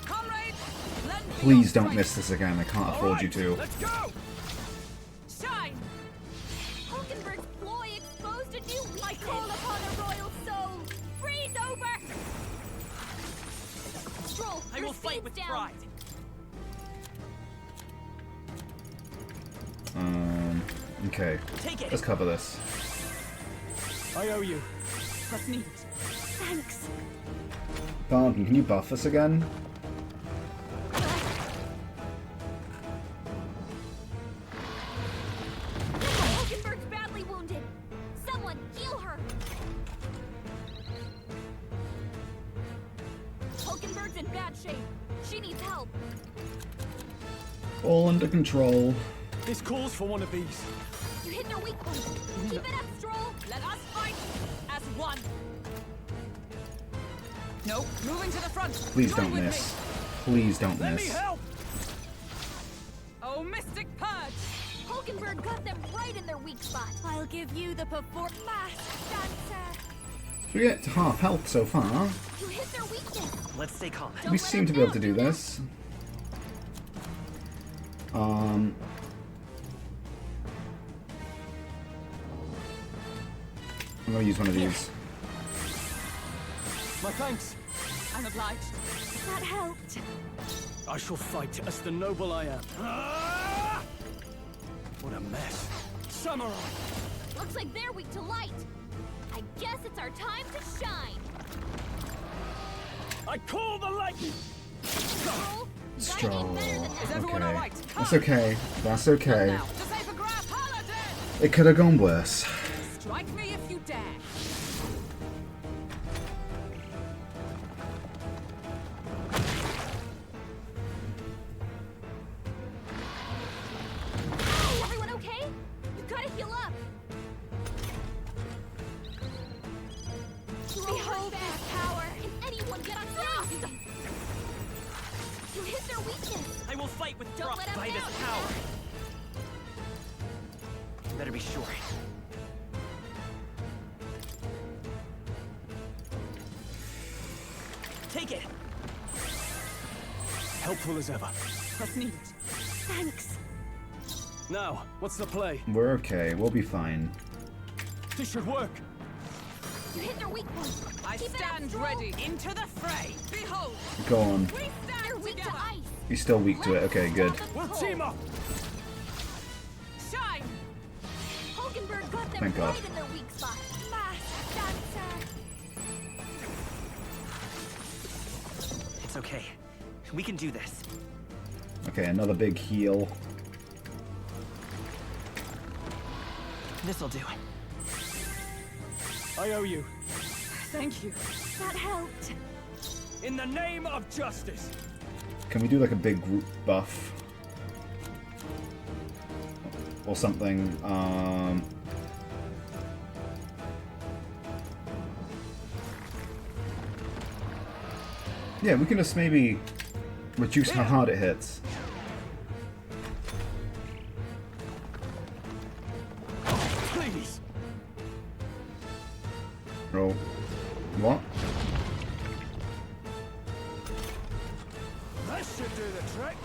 Comrades, lend me Please your don't strength. miss this again. I can't afford you to. Let's go. Shine! Hulkenberg's ploy exposed a new weakness. I call upon a royal soul. Freeze over. Stroll, I your will fight speed's with down. pride. Okay. Take it. Let's cover this. I owe you. Must need. Thanks. Barton, can you buff us again? Hulkenberg's badly wounded. Someone heal her. Hulkenberg's in bad shape. She needs help. All under control. This calls for one of these. You hit their weak point. Keep it up, Stroll. Let us fight as one. No, moving to the front. Please Join don't with miss. me. Please don't Let me miss. help. Oh, Mystic Purge! Hulkenberg got them right in their weak spot. I'll give you the perform mask dancer. We get to half health so far. You hit their weakness. Let's stay calm. Don't We let seem to them be able to down, do Juna. this. I'm gonna use one of these. My thanks. I'm obliged. That helped. I shall fight as the noble I am. Ah! What a mess. Samurai. Looks like they're weak to light. I guess it's our time to shine. I call the lightning. Stroll, Stroll. Is everyone Okay. alright? That's okay. That's okay. Now, to save a grab, Paladin! It could have gone worse. Strike me if you dare. Everyone okay? You gotta heal up. Behold this power. Can anyone get on fast? You hit their weakness. I will fight with Don't Brock let him by this down. power. Better be sure. Take it. Helpful as ever. That's needed. Thanks. Now, what's the play? We're okay. We'll be fine. This should work. You hit their weak point. I Keep it up, stand Stroll. ready. Into the fray. Behold, Go on. we They're stand weak to together. ice. He's still weak to it. Okay, good. We'll team up. Shine. Hulkenberg got them Thank God. right in their weak spot. Masked dancer. It's okay. We can do this. Okay, another big heal. This'll do. I owe you. Thank you. That helped. In the name of justice. Can we do like a big group buff? Or something? Yeah, we can just maybe reduce how hard it hits. Please. Roll. What? That should do the trick.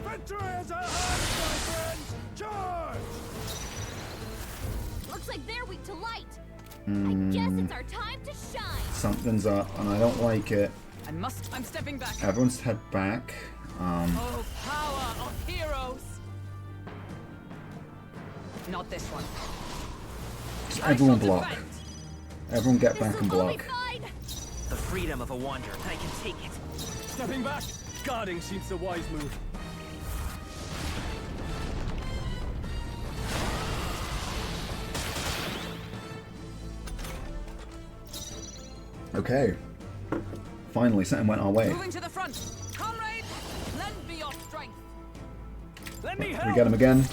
Victory is at hand, my friends. Charge! Looks like they're weak to light. I guess it's our time to shine. Something's up, and I don't like it. I'm stepping back. Everyone's head back. Oh, power of heroes. Not this one. Just I everyone shall block. defend. Everyone get back and This'll all be block. fine. The freedom of a wanderer. I can take it. Stepping back. Guarding seems the wise move. Okay. Finally, something went our way. Moving to the front. Comrades, lend me your strength. Let me Can help. we get him again?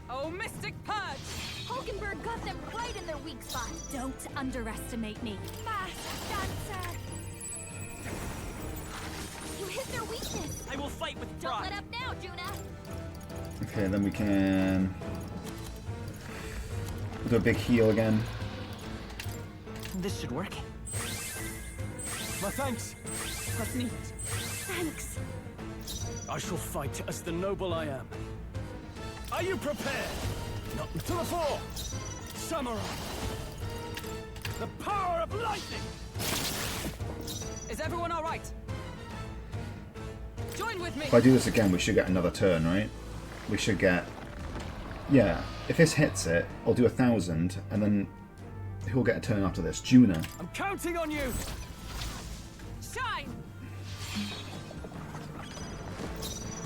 Oh, mystic purge. Hulkenberg got them right in their weak spot. Don't underestimate me. Masked dancer. You hit their weakness. I will fight with Don't Brock. let up now, Juna. Okay, then we can do a big heal again. This should work. My thanks. That's needed. Thanks. I shall fight as the noble I am. Are you prepared? Not to the fore! Samurai! The power of lightning! Is everyone all right? Join with me. If I do this again, we should get another turn, right? We should get... Yeah, if this hits it, I'll do 1,000, and then he'll get a turn after this. Juna. I'm counting on you! Shine.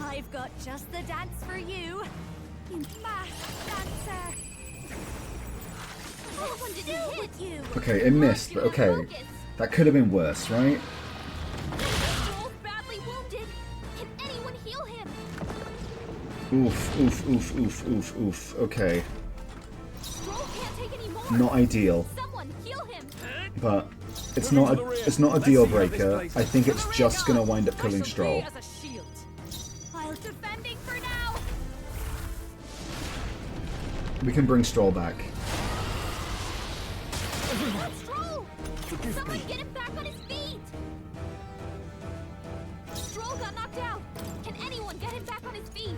I've got just the dance for you. You masked dancer. That one didn't hit you. Okay, it missed, but okay. That could have been worse, right? Joel's badly wounded. Can anyone heal him? Oof, oof, oof, oof, oof, oof. Okay. Stroll can't take any more. Not ideal, Someone heal him. but it's not a deal breaker. I think it's just gonna wind up killing I shall Stroll. be as a shield. I'll defending for now. We can bring Stroll back. Stroll! Someone get him back on his feet! Stroll got knocked out. Can anyone get him back on his feet?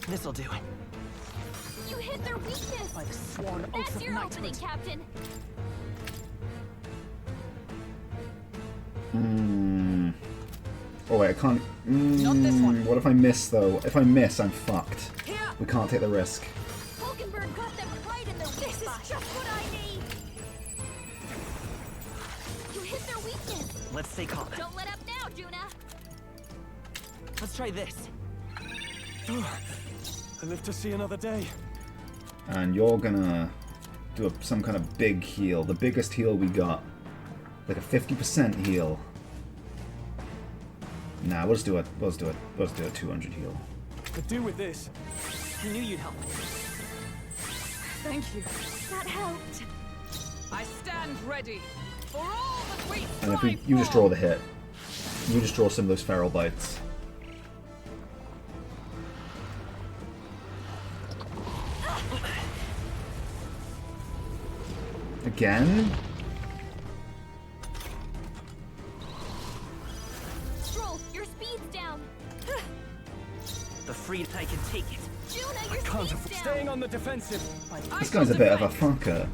This'll do. You hit their weakness. By the sworn oath That's of your opening, knighthood. Captain. Oh wait, I can't... Not this one. What if I miss, though? If I miss, I'm fucked. Here. We can't take the risk. Hulkenberg got them right in their weak spot. This is just what I need. You hit their weakness. Let's stay calm. Don't let up now, Juna. Let's try this. I live to see another day. And you're gonna do some kind of big heal. The biggest heal we got. Like a 50% heal. Nah, we'll just do a 200 heal. Could do with this. I knew you'd help. Thank you. That helped. I stand ready for all that we And if strive you just for. draw the hit, you just draw some of those feral bites. Again? Stroll, your speed's down. The freed I can take it. Juna, your Can't speed's afford down. staying on the defensive. This guy's a bit of a fucker.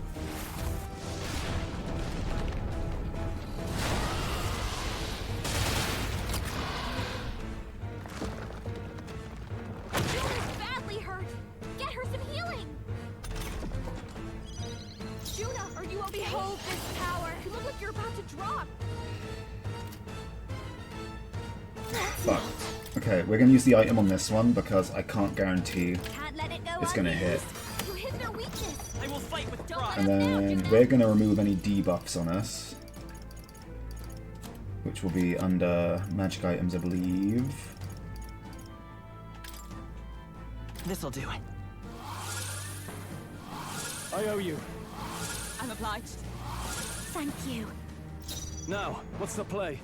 Juna's badly hurt. Get her some healing. Juna, are you okay? Behold this power. You look like you're about to drop. Fuck. Okay, we're gonna use the item on this one because I can't guarantee Can't let it go it's gonna hit. You hit their weakness. I will fight with Don't pride. And then we're gonna remove any debuffs on us. Which will be under magic items, I believe. This'll do. I owe you. I'm obliged. Thank you. Now, what's the play?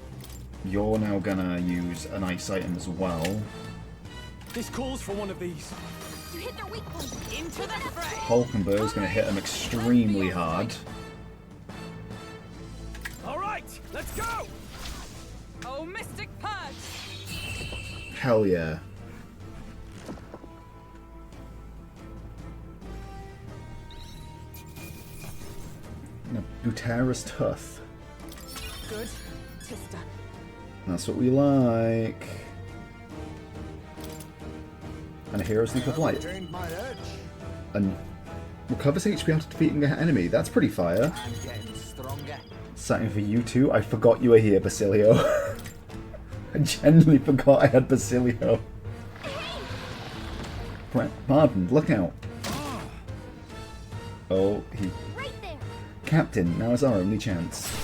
You're now gonna use an ice item as well. This calls for one of these. You hit their weak point. Into the fray. Hulkenberg's gonna hit him extremely hard. All right, let's go. Oh, Mystic Purge. Hell yeah. Now, Butera's Tuth. Good. Tista. That's what we like. And a Hero's Leap of Light. Retained my edge. And recovers HP after defeating an enemy. That's pretty fire. I'm getting stronger. Something for you too. I forgot you were here, Basilio. I genuinely forgot I had Basilio. Pardon, look out. Oh, he... Right there. Captain, now is our only chance.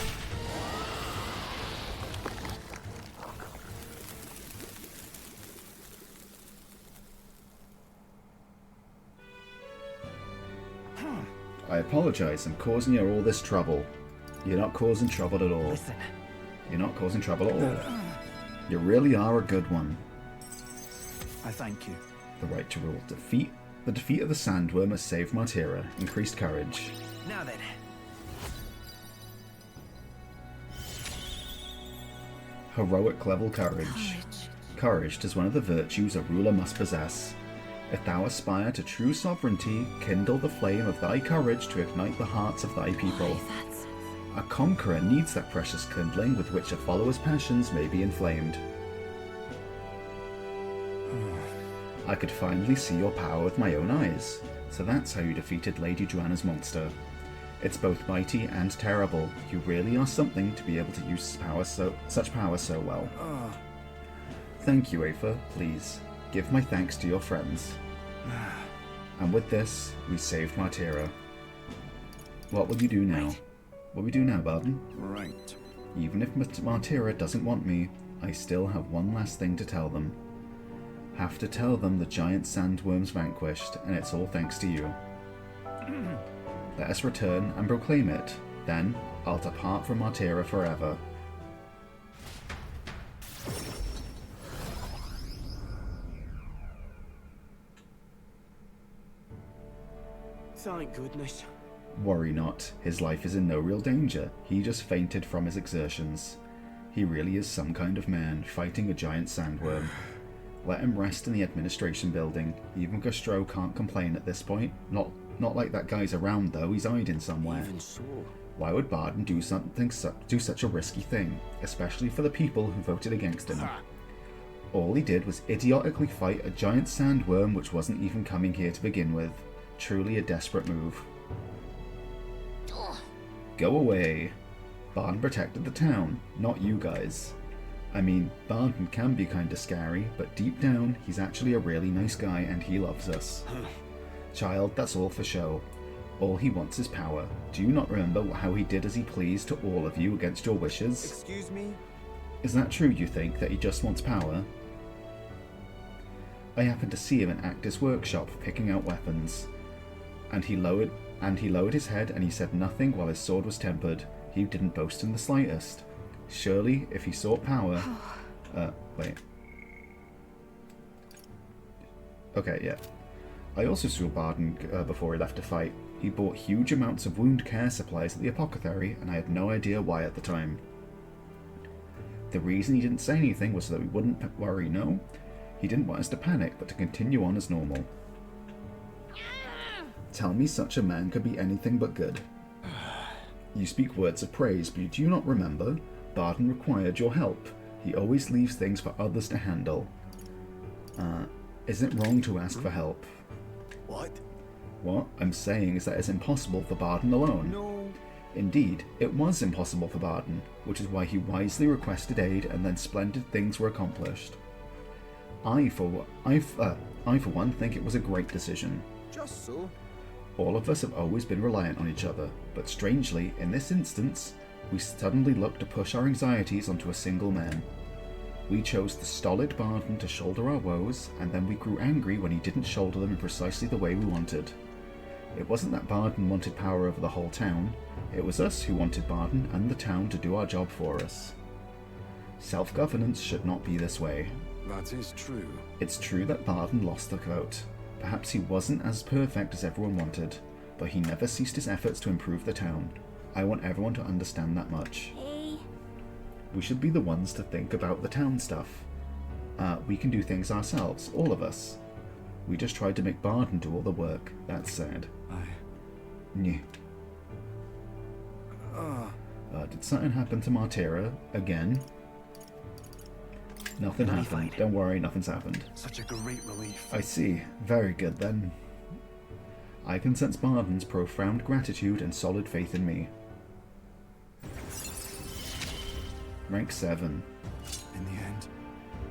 I apologize, I'm causing you all this trouble. You're not causing trouble at all. Listen, You're not causing trouble at all. You really are a good one. I thank you. The right to rule. Defeat. The defeat of the Sandworm has saved Martira. Increased courage. now then. Heroic level courage. Courage is one of the virtues a ruler must possess. If thou aspire to true sovereignty, kindle the flame of thy courage to ignite the hearts of thy people. A conqueror needs that precious kindling with which a follower's passions may be inflamed. I could finally see your power with my own eyes. So that's how you defeated Lady Joanna's monster. It's both mighty and terrible. You really are something to be able to use such power so well. Thank you, Aether. Please, give my thanks to your friends. And with this, we saved Martira. What will you do now? What will we do now, Barton? Right. Even if Martira doesn't want me, I still have one last thing to tell them. Have to tell them the giant sandworm's vanquished, and it's all thanks to you. Let us return and proclaim it. Then, I'll depart from Martira forever. Thank goodness. Worry not, his life is in no real danger. He just fainted from his exertions. He really is some kind of man, fighting a giant sandworm. Let him rest in the administration building. Even Gastro can't complain at this point. Not like that guy's around though, he's hiding somewhere. Even so. Why would Barton do such a risky thing, especially for the people who voted against him? All he did was idiotically fight a giant sandworm which wasn't even coming here to begin with. Truly a desperate move. Go away. Barton protected the town, not you guys. I mean, Barton can be kinda scary, but deep down, he's actually a really nice guy and he loves us. Child, that's all for show. All he wants is power. Do you not remember how he did as he pleased to all of you against your wishes? Excuse me? Is that true, you think, that he just wants power? I happened to see him in Actus' workshop picking out weapons. And he lowered his head and he said nothing while his sword was tempered. He didn't boast in the slightest. Surely, if he sought power... wait. Okay, yeah. I also saw Barton before he left to fight. He bought huge amounts of wound care supplies at the apothecary, and I had no idea why at the time. The reason he didn't say anything was so that we wouldn't worry, no? He didn't want us to panic, but to continue on as normal. Tell me such a man could be anything but good. You speak words of praise, but do you not remember? Barton required your help. He always leaves things for others to handle. Isn't it wrong to ask for help? What? What I'm saying is that it's impossible for Barton alone. No. Indeed, it was impossible for Barton, which is why he wisely requested aid and then splendid things were accomplished. I for one think it was a great decision. Just so. All of us have always been reliant on each other, but strangely, in this instance, we suddenly looked to push our anxieties onto a single man. We chose the stolid Barton to shoulder our woes, and then we grew angry when he didn't shoulder them in precisely the way we wanted. It wasn't that Barton wanted power over the whole town, it was us who wanted Barton and the town to do our job for us. Self-governance should not be this way. That is true. It's true that Barton lost the vote. Perhaps he wasn't as perfect as everyone wanted, but he never ceased his efforts to improve the town. I want everyone to understand that much. Hey. We should be the ones to think about the town stuff. We can do things ourselves, all of us. We just tried to make Barton do all the work. That's sad. Nyeh. Did something happen to Martira again? Nothing happened. Fine. Don't worry, nothing's happened. Such a great relief. I see. Very good then. I can sense Barton's profound gratitude and solid faith in me. Rank 7. In the end,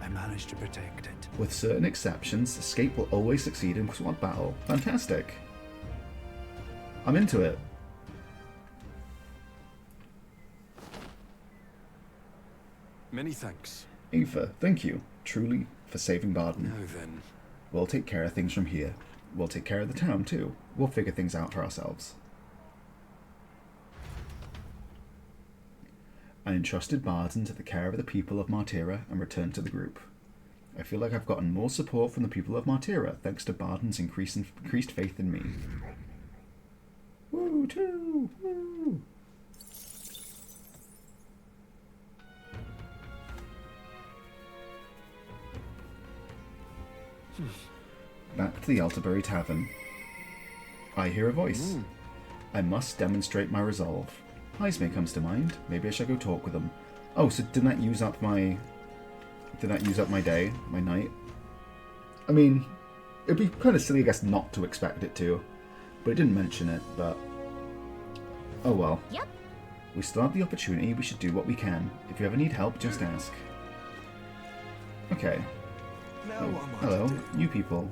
I managed to protect it. With certain exceptions, escape will always succeed in squad battle. Fantastic. I'm into it. Many thanks. Ava, thank you, truly, for saving Barton. Now then. We'll take care of things from here. We'll take care of the town too. We'll figure things out for ourselves. I entrusted Barton to the care of the people of Martira and returned to the group. I feel like I've gotten more support from the people of Martira thanks to Barton's increased faith in me. Woo, too! Woo! Back to the Altabury Tavern. I hear a voice. I must demonstrate my resolve. Heisme comes to mind. Maybe I should go talk with them. Oh, so didn't that use up my... Did that use up my day? My night? I mean, it'd be kind of silly, I guess, not to expect it to. But it didn't mention it, but... Oh well. Yep. We still have the opportunity, we should do what we can. If you ever need help, just ask. Okay. Now Oh, what am I hello, to do? new people.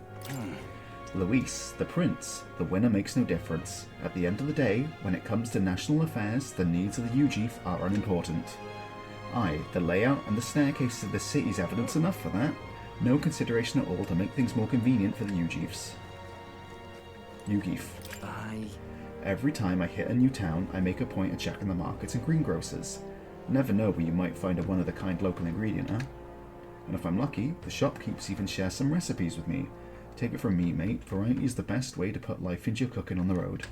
Luis, the prince. The winner makes no difference. At the end of the day, when it comes to national affairs, the needs of the UGF are unimportant. Aye, the layout and the staircases of the city is evidence enough for that. No consideration at all to make things more convenient for the UGFs. UGF. Bye. Every time I hit a new town, I make a point of checking the markets and greengrocers. Never know where you might find a one-of-the-kind local ingredient, huh? And if I'm lucky, the shopkeepers even share some recipes with me. Take it from me, mate, variety is the best way to put life into your cooking on the road.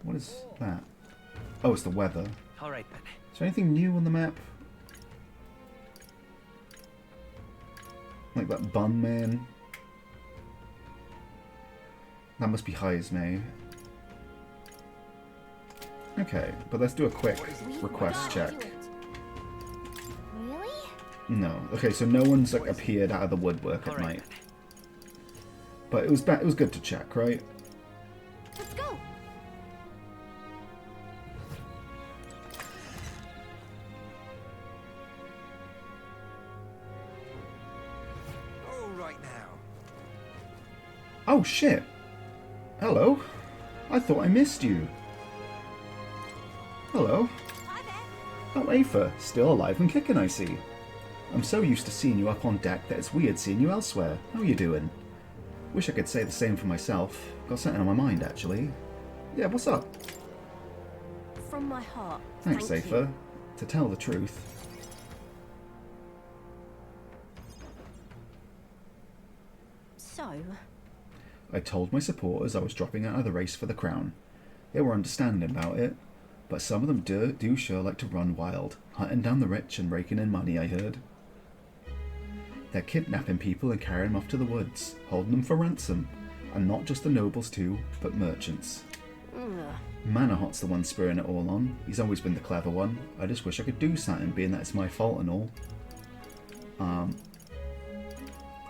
What is that? Oh, it's the weather. All right then. Is there anything new on the map? Like that bun man? That must be Heisme. Okay, but let's do a quick request check. Really? No. Okay, so no one's like appeared out of the woodwork at All right night. then. But it was good to check, right? Let's go. right now. Oh shit! Hello. I thought I missed you. Hello. Hi there. Oh, Aether. Still alive and kicking, I see. I'm so used to seeing you up on deck that it's weird seeing you elsewhere. How are you doing? Wish I could say the same for myself. Got something on my mind, actually. Yeah, what's up? From my heart. Thanks, Aether. To tell the truth, So, I told my supporters I was dropping out of the race for the crown. They were understanding about it, but some of them do sure like to run wild, hunting down the rich and raking in money, I heard. They're kidnapping people and carrying them off to the woods, holding them for ransom, and not just the nobles too, but merchants. Manahot's the one spurring it all on. He's always been the clever one. I just wish I could do something, being that it's my fault and all.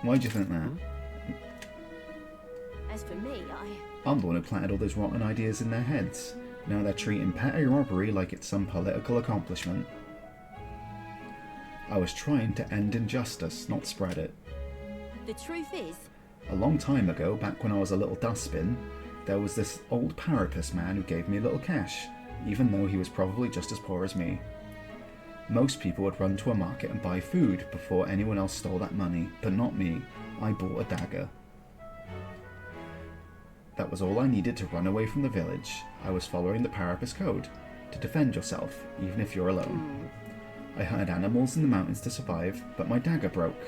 Why do you think that? as for me, I'm the one who planted all those rotten ideas in their heads. Now they're treating petty robbery like it's some political accomplishment. I was trying to end injustice, not spread it. The truth is, A long time ago, back when I was a little dustbin, there was this old parapus man who gave me a little cash, even though he was probably just as poor as me. Most people would run to a market and buy food before anyone else stole that money, but not me. I bought a dagger. That was all I needed to run away from the village. I was following the parapus code, to defend yourself, even if you're alone. I hunted animals in the mountains to survive, but my dagger broke.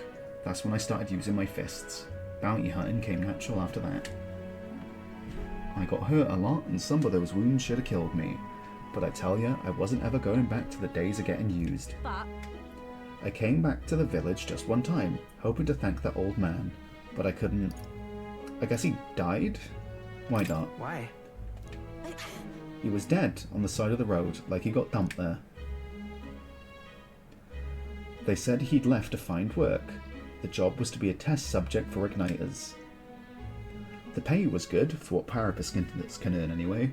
That's when I started using my fists. Bounty hunting came natural after that. I got hurt a lot, and some of those wounds should have killed me. But I tell ya, I wasn't ever going back to the days of getting used. but I came back to the village just one time, hoping to thank that old man, but I couldn't. I guess he died? Why not? Why? He was dead on the side of the road, like he got dumped there. They said he'd left to find work. The job was to be a test subject for igniters. The pay was good, for what parapus can earn anyway.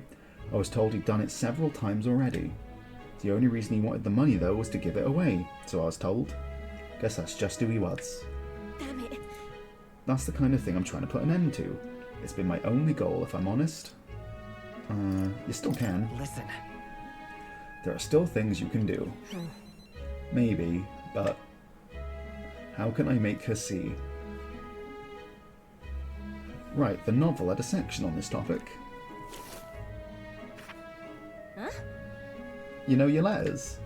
I was told he'd done it several times already. The only reason he wanted the money though was to give it away, so I was told. Guess that's just who he was. damn it. That's the kind of thing I'm trying to put an end to. It's been my only goal, if I'm honest. You still can. Listen. There are still things you can do. Maybe, but how can I make her see? Right, the novel had a section on this topic. Huh? You know your letters?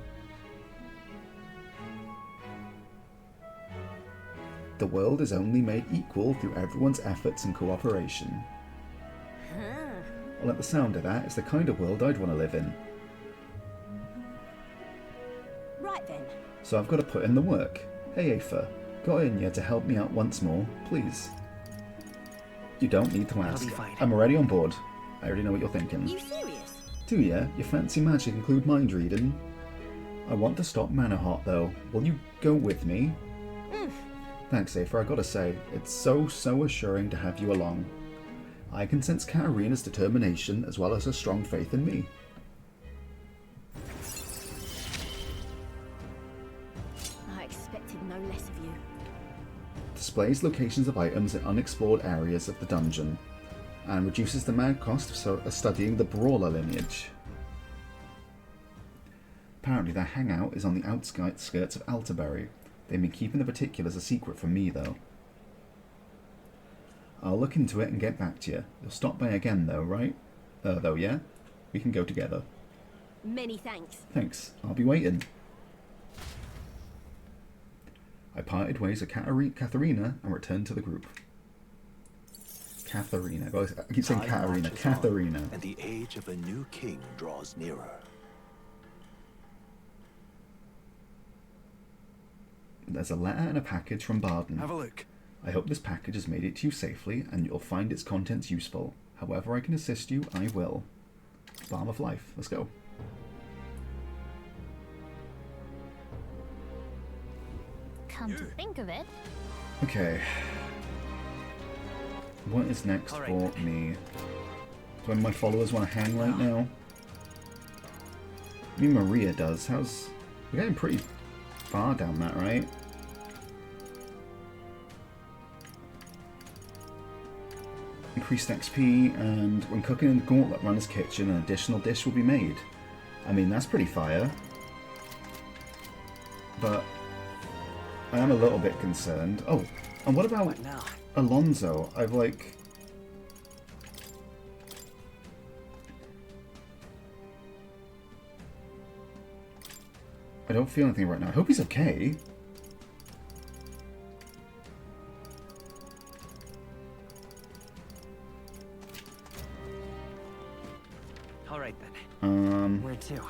The world is only made equal through everyone's efforts and cooperation. Well, at the sound of that, it's the kind of world I'd want to live in. Right then. So I've got to put in the work. Hey Aether, got in here to help me out once more, please. You don't need to That'll ask. be fine. I'm already on board. I already know what you're thinking. You serious? Do ya? Your fancy magic include mind reading? I want to stop Manahot though. Will you go with me? Thanks, Aether. I gotta say, it's so assuring to have you along. I can sense Katarina's determination as well as her strong faith in me. I expected no less of you. Displays locations of items in unexplored areas of the dungeon, and reduces the mad cost of studying the Brawler lineage. Apparently their hangout is on the outskirts of Alterbury. They've been keeping the particulars a secret from me, though. I'll look into it and get back to you. You'll stop by again, though, right? Though, yeah? We can go together. Many thanks. Thanks. I'll be waiting. I parted ways with Katharina and returned to the group. Katharina. I keep saying Time Katharina. marches on, Katharina. and the age of a new king draws nearer. There's a letter and a package from Barden. Have a look. I hope this package has made it to you safely and you'll find its contents useful. However I can assist you, I will. Balm of Life. Let's go. Come to think of it, Okay. What is next All right. for me? Do any of my followers want to hang right now? I mean, Maria does. We're getting pretty far down that, right? increased XP, and when cooking in the Gauntlet Runner's kitchen, an additional dish will be made. I mean, that's pretty fire. But I am a little bit concerned. Oh, and what about now? Alonso? I've like... I don't feel anything right now. I hope he's okay. All right then. Where to?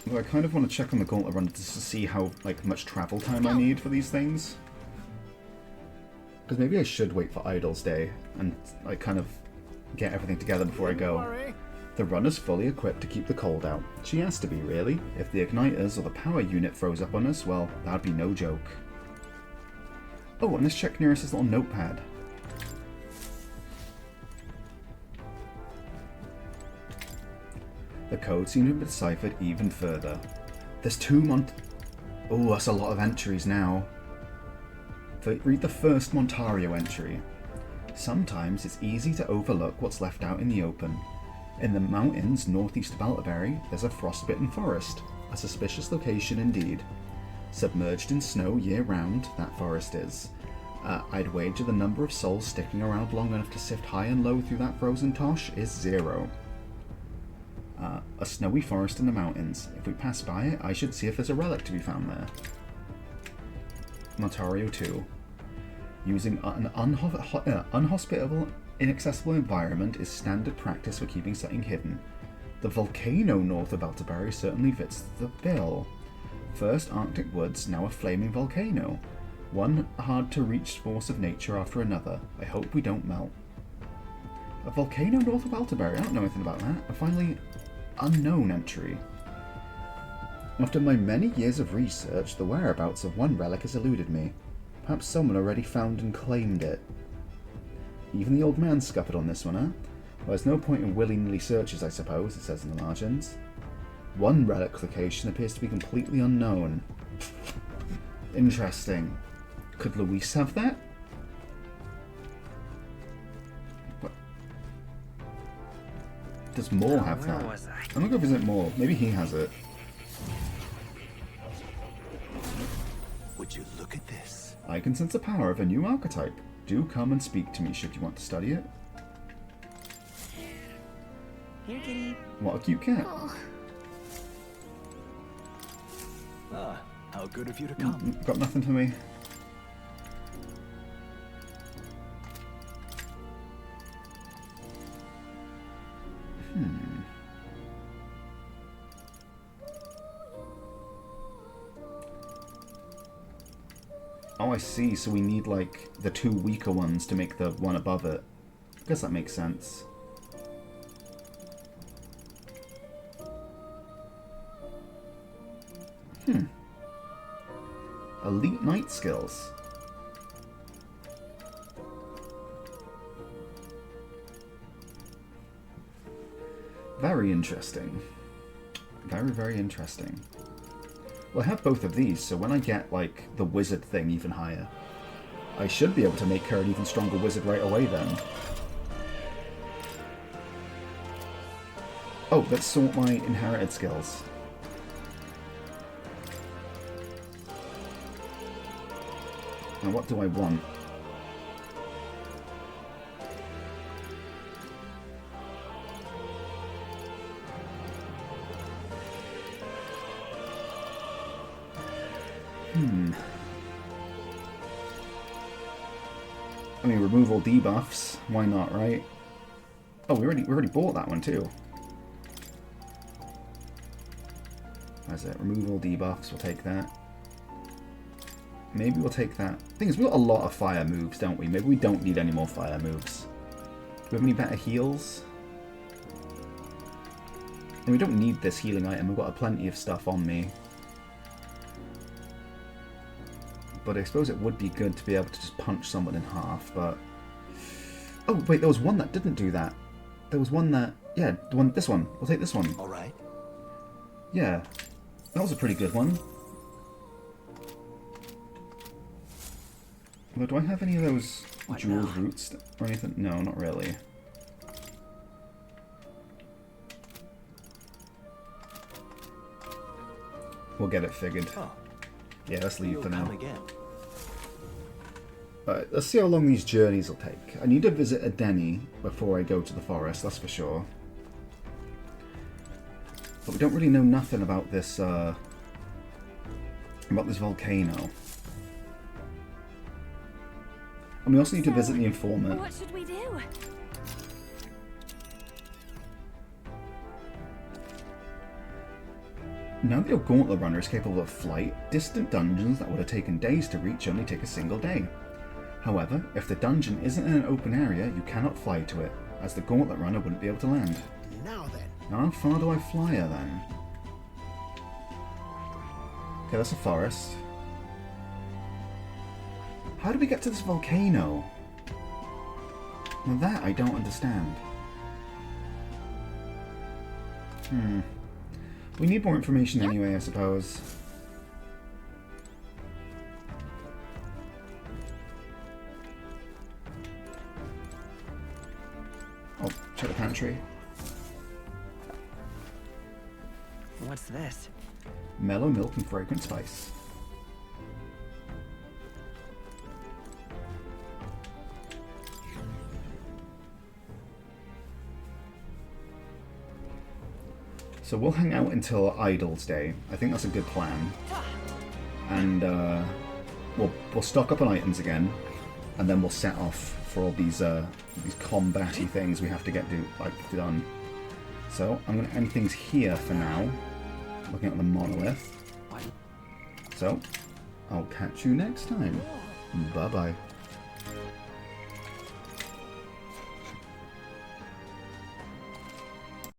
Well, I kind of want to check on the Gauntlet Runner just to see how much travel time I need for these things. Because maybe I should wait for Idol's Day and kind of get everything together before I go. The runner's fully equipped to keep the cold out. She has to be, really. If the igniters or the power unit froze up on us, well, that'd be no joke. Oh, and let's check Nearest's little notepad. The code seemed to be deciphered even further. There's 2 months... Oh, that's a lot of entries now. Read the first Montario entry. Sometimes it's easy to overlook what's left out in the open. In the mountains northeast of Altaberry, there's a frostbitten forest. A suspicious location indeed. Submerged in snow year-round, that forest is. I'd wager the number of souls sticking around long enough to sift high and low through that frozen tosh is 0. A snowy forest in the mountains. If we pass by it, I should see if there's a relic to be found there. Montario 2. Using an unhospitable, inaccessible environment is standard practice for keeping something hidden. The volcano north of Altaberry certainly fits the bill. First Arctic woods, now a flaming volcano. One hard-to-reach force of nature after another. I hope we don't melt. A volcano north of Altaberry? I don't know anything about that. A finally unknown entry. After my many years of research, the whereabouts of one relic has eluded me. Perhaps someone already found and claimed it. Even the old man scuppered on this one, huh? Well, there's no point in willy-nilly searches, I suppose, it says in the margins. One relic location appears to be completely unknown. Interesting. Could Luis have that? What? Does Moore have that? I'm gonna go visit Moore. Maybe he has it. Would you look at this? I can sense the power of a new archetype. Do come and speak to me should you want to study it. Here, kitty. What a cute cat. Ah, how good of you to come. Got nothing for me. Oh, I see. So we need, like, the 2 weaker ones to make the one above it. I guess that makes sense. Elite Knight skills. Very interesting. Very, very interesting. Well, I have both of these, so when I get, like, the wizard thing even higher, I should be able to make her an even stronger wizard right away then. Oh, let's sort my inherited skills. Now, what do I want? I mean, remove all debuffs. Why not, right? Oh, we already bought that one too. That's it. Remove all debuffs. We'll take that. Maybe we'll take that. Thing is, we've got a lot of fire moves, don't we? Maybe we don't need any more fire moves. Do we have any better heals? And we don't need this healing item. We've got plenty of stuff on me. But I suppose it would be good to be able to just punch someone in half, but... Oh, wait, there was one that didn't do that. There was one that... Yeah, this one. We'll take this one. Alright. Yeah. That was a pretty good one. But do I have any of those... Jeweled roots or anything? No, not really. We'll get it figured. Oh, Yeah, let's leave you'll for now. come again. Alright, let's see how long these journeys will take. I need to visit a Denny before I go to the forest, that's for sure. But we don't really know nothing about this volcano. And we also need to visit the informant. What should we do? Now that your Gauntlet Runner is capable of flight, distant dungeons that would have taken days to reach only take a single day. However, if the dungeon isn't in an open area, you cannot fly to it, as the Gauntlet Runner wouldn't be able to land. Now then. Now how far do I fly her then? Okay, that's a forest. How do we get to this volcano? Now that I don't understand. We need more information anyway, I suppose. I'll check the pantry. What's this? Mellow milk and fragrant spice. So we'll hang out until Idol's Day. I think that's a good plan. And we'll stock up on items again, and then we'll set off for all these combat-y things we have to get done. So I'm going to end things here for now, looking at the monolith. So I'll catch you next time. Bye bye.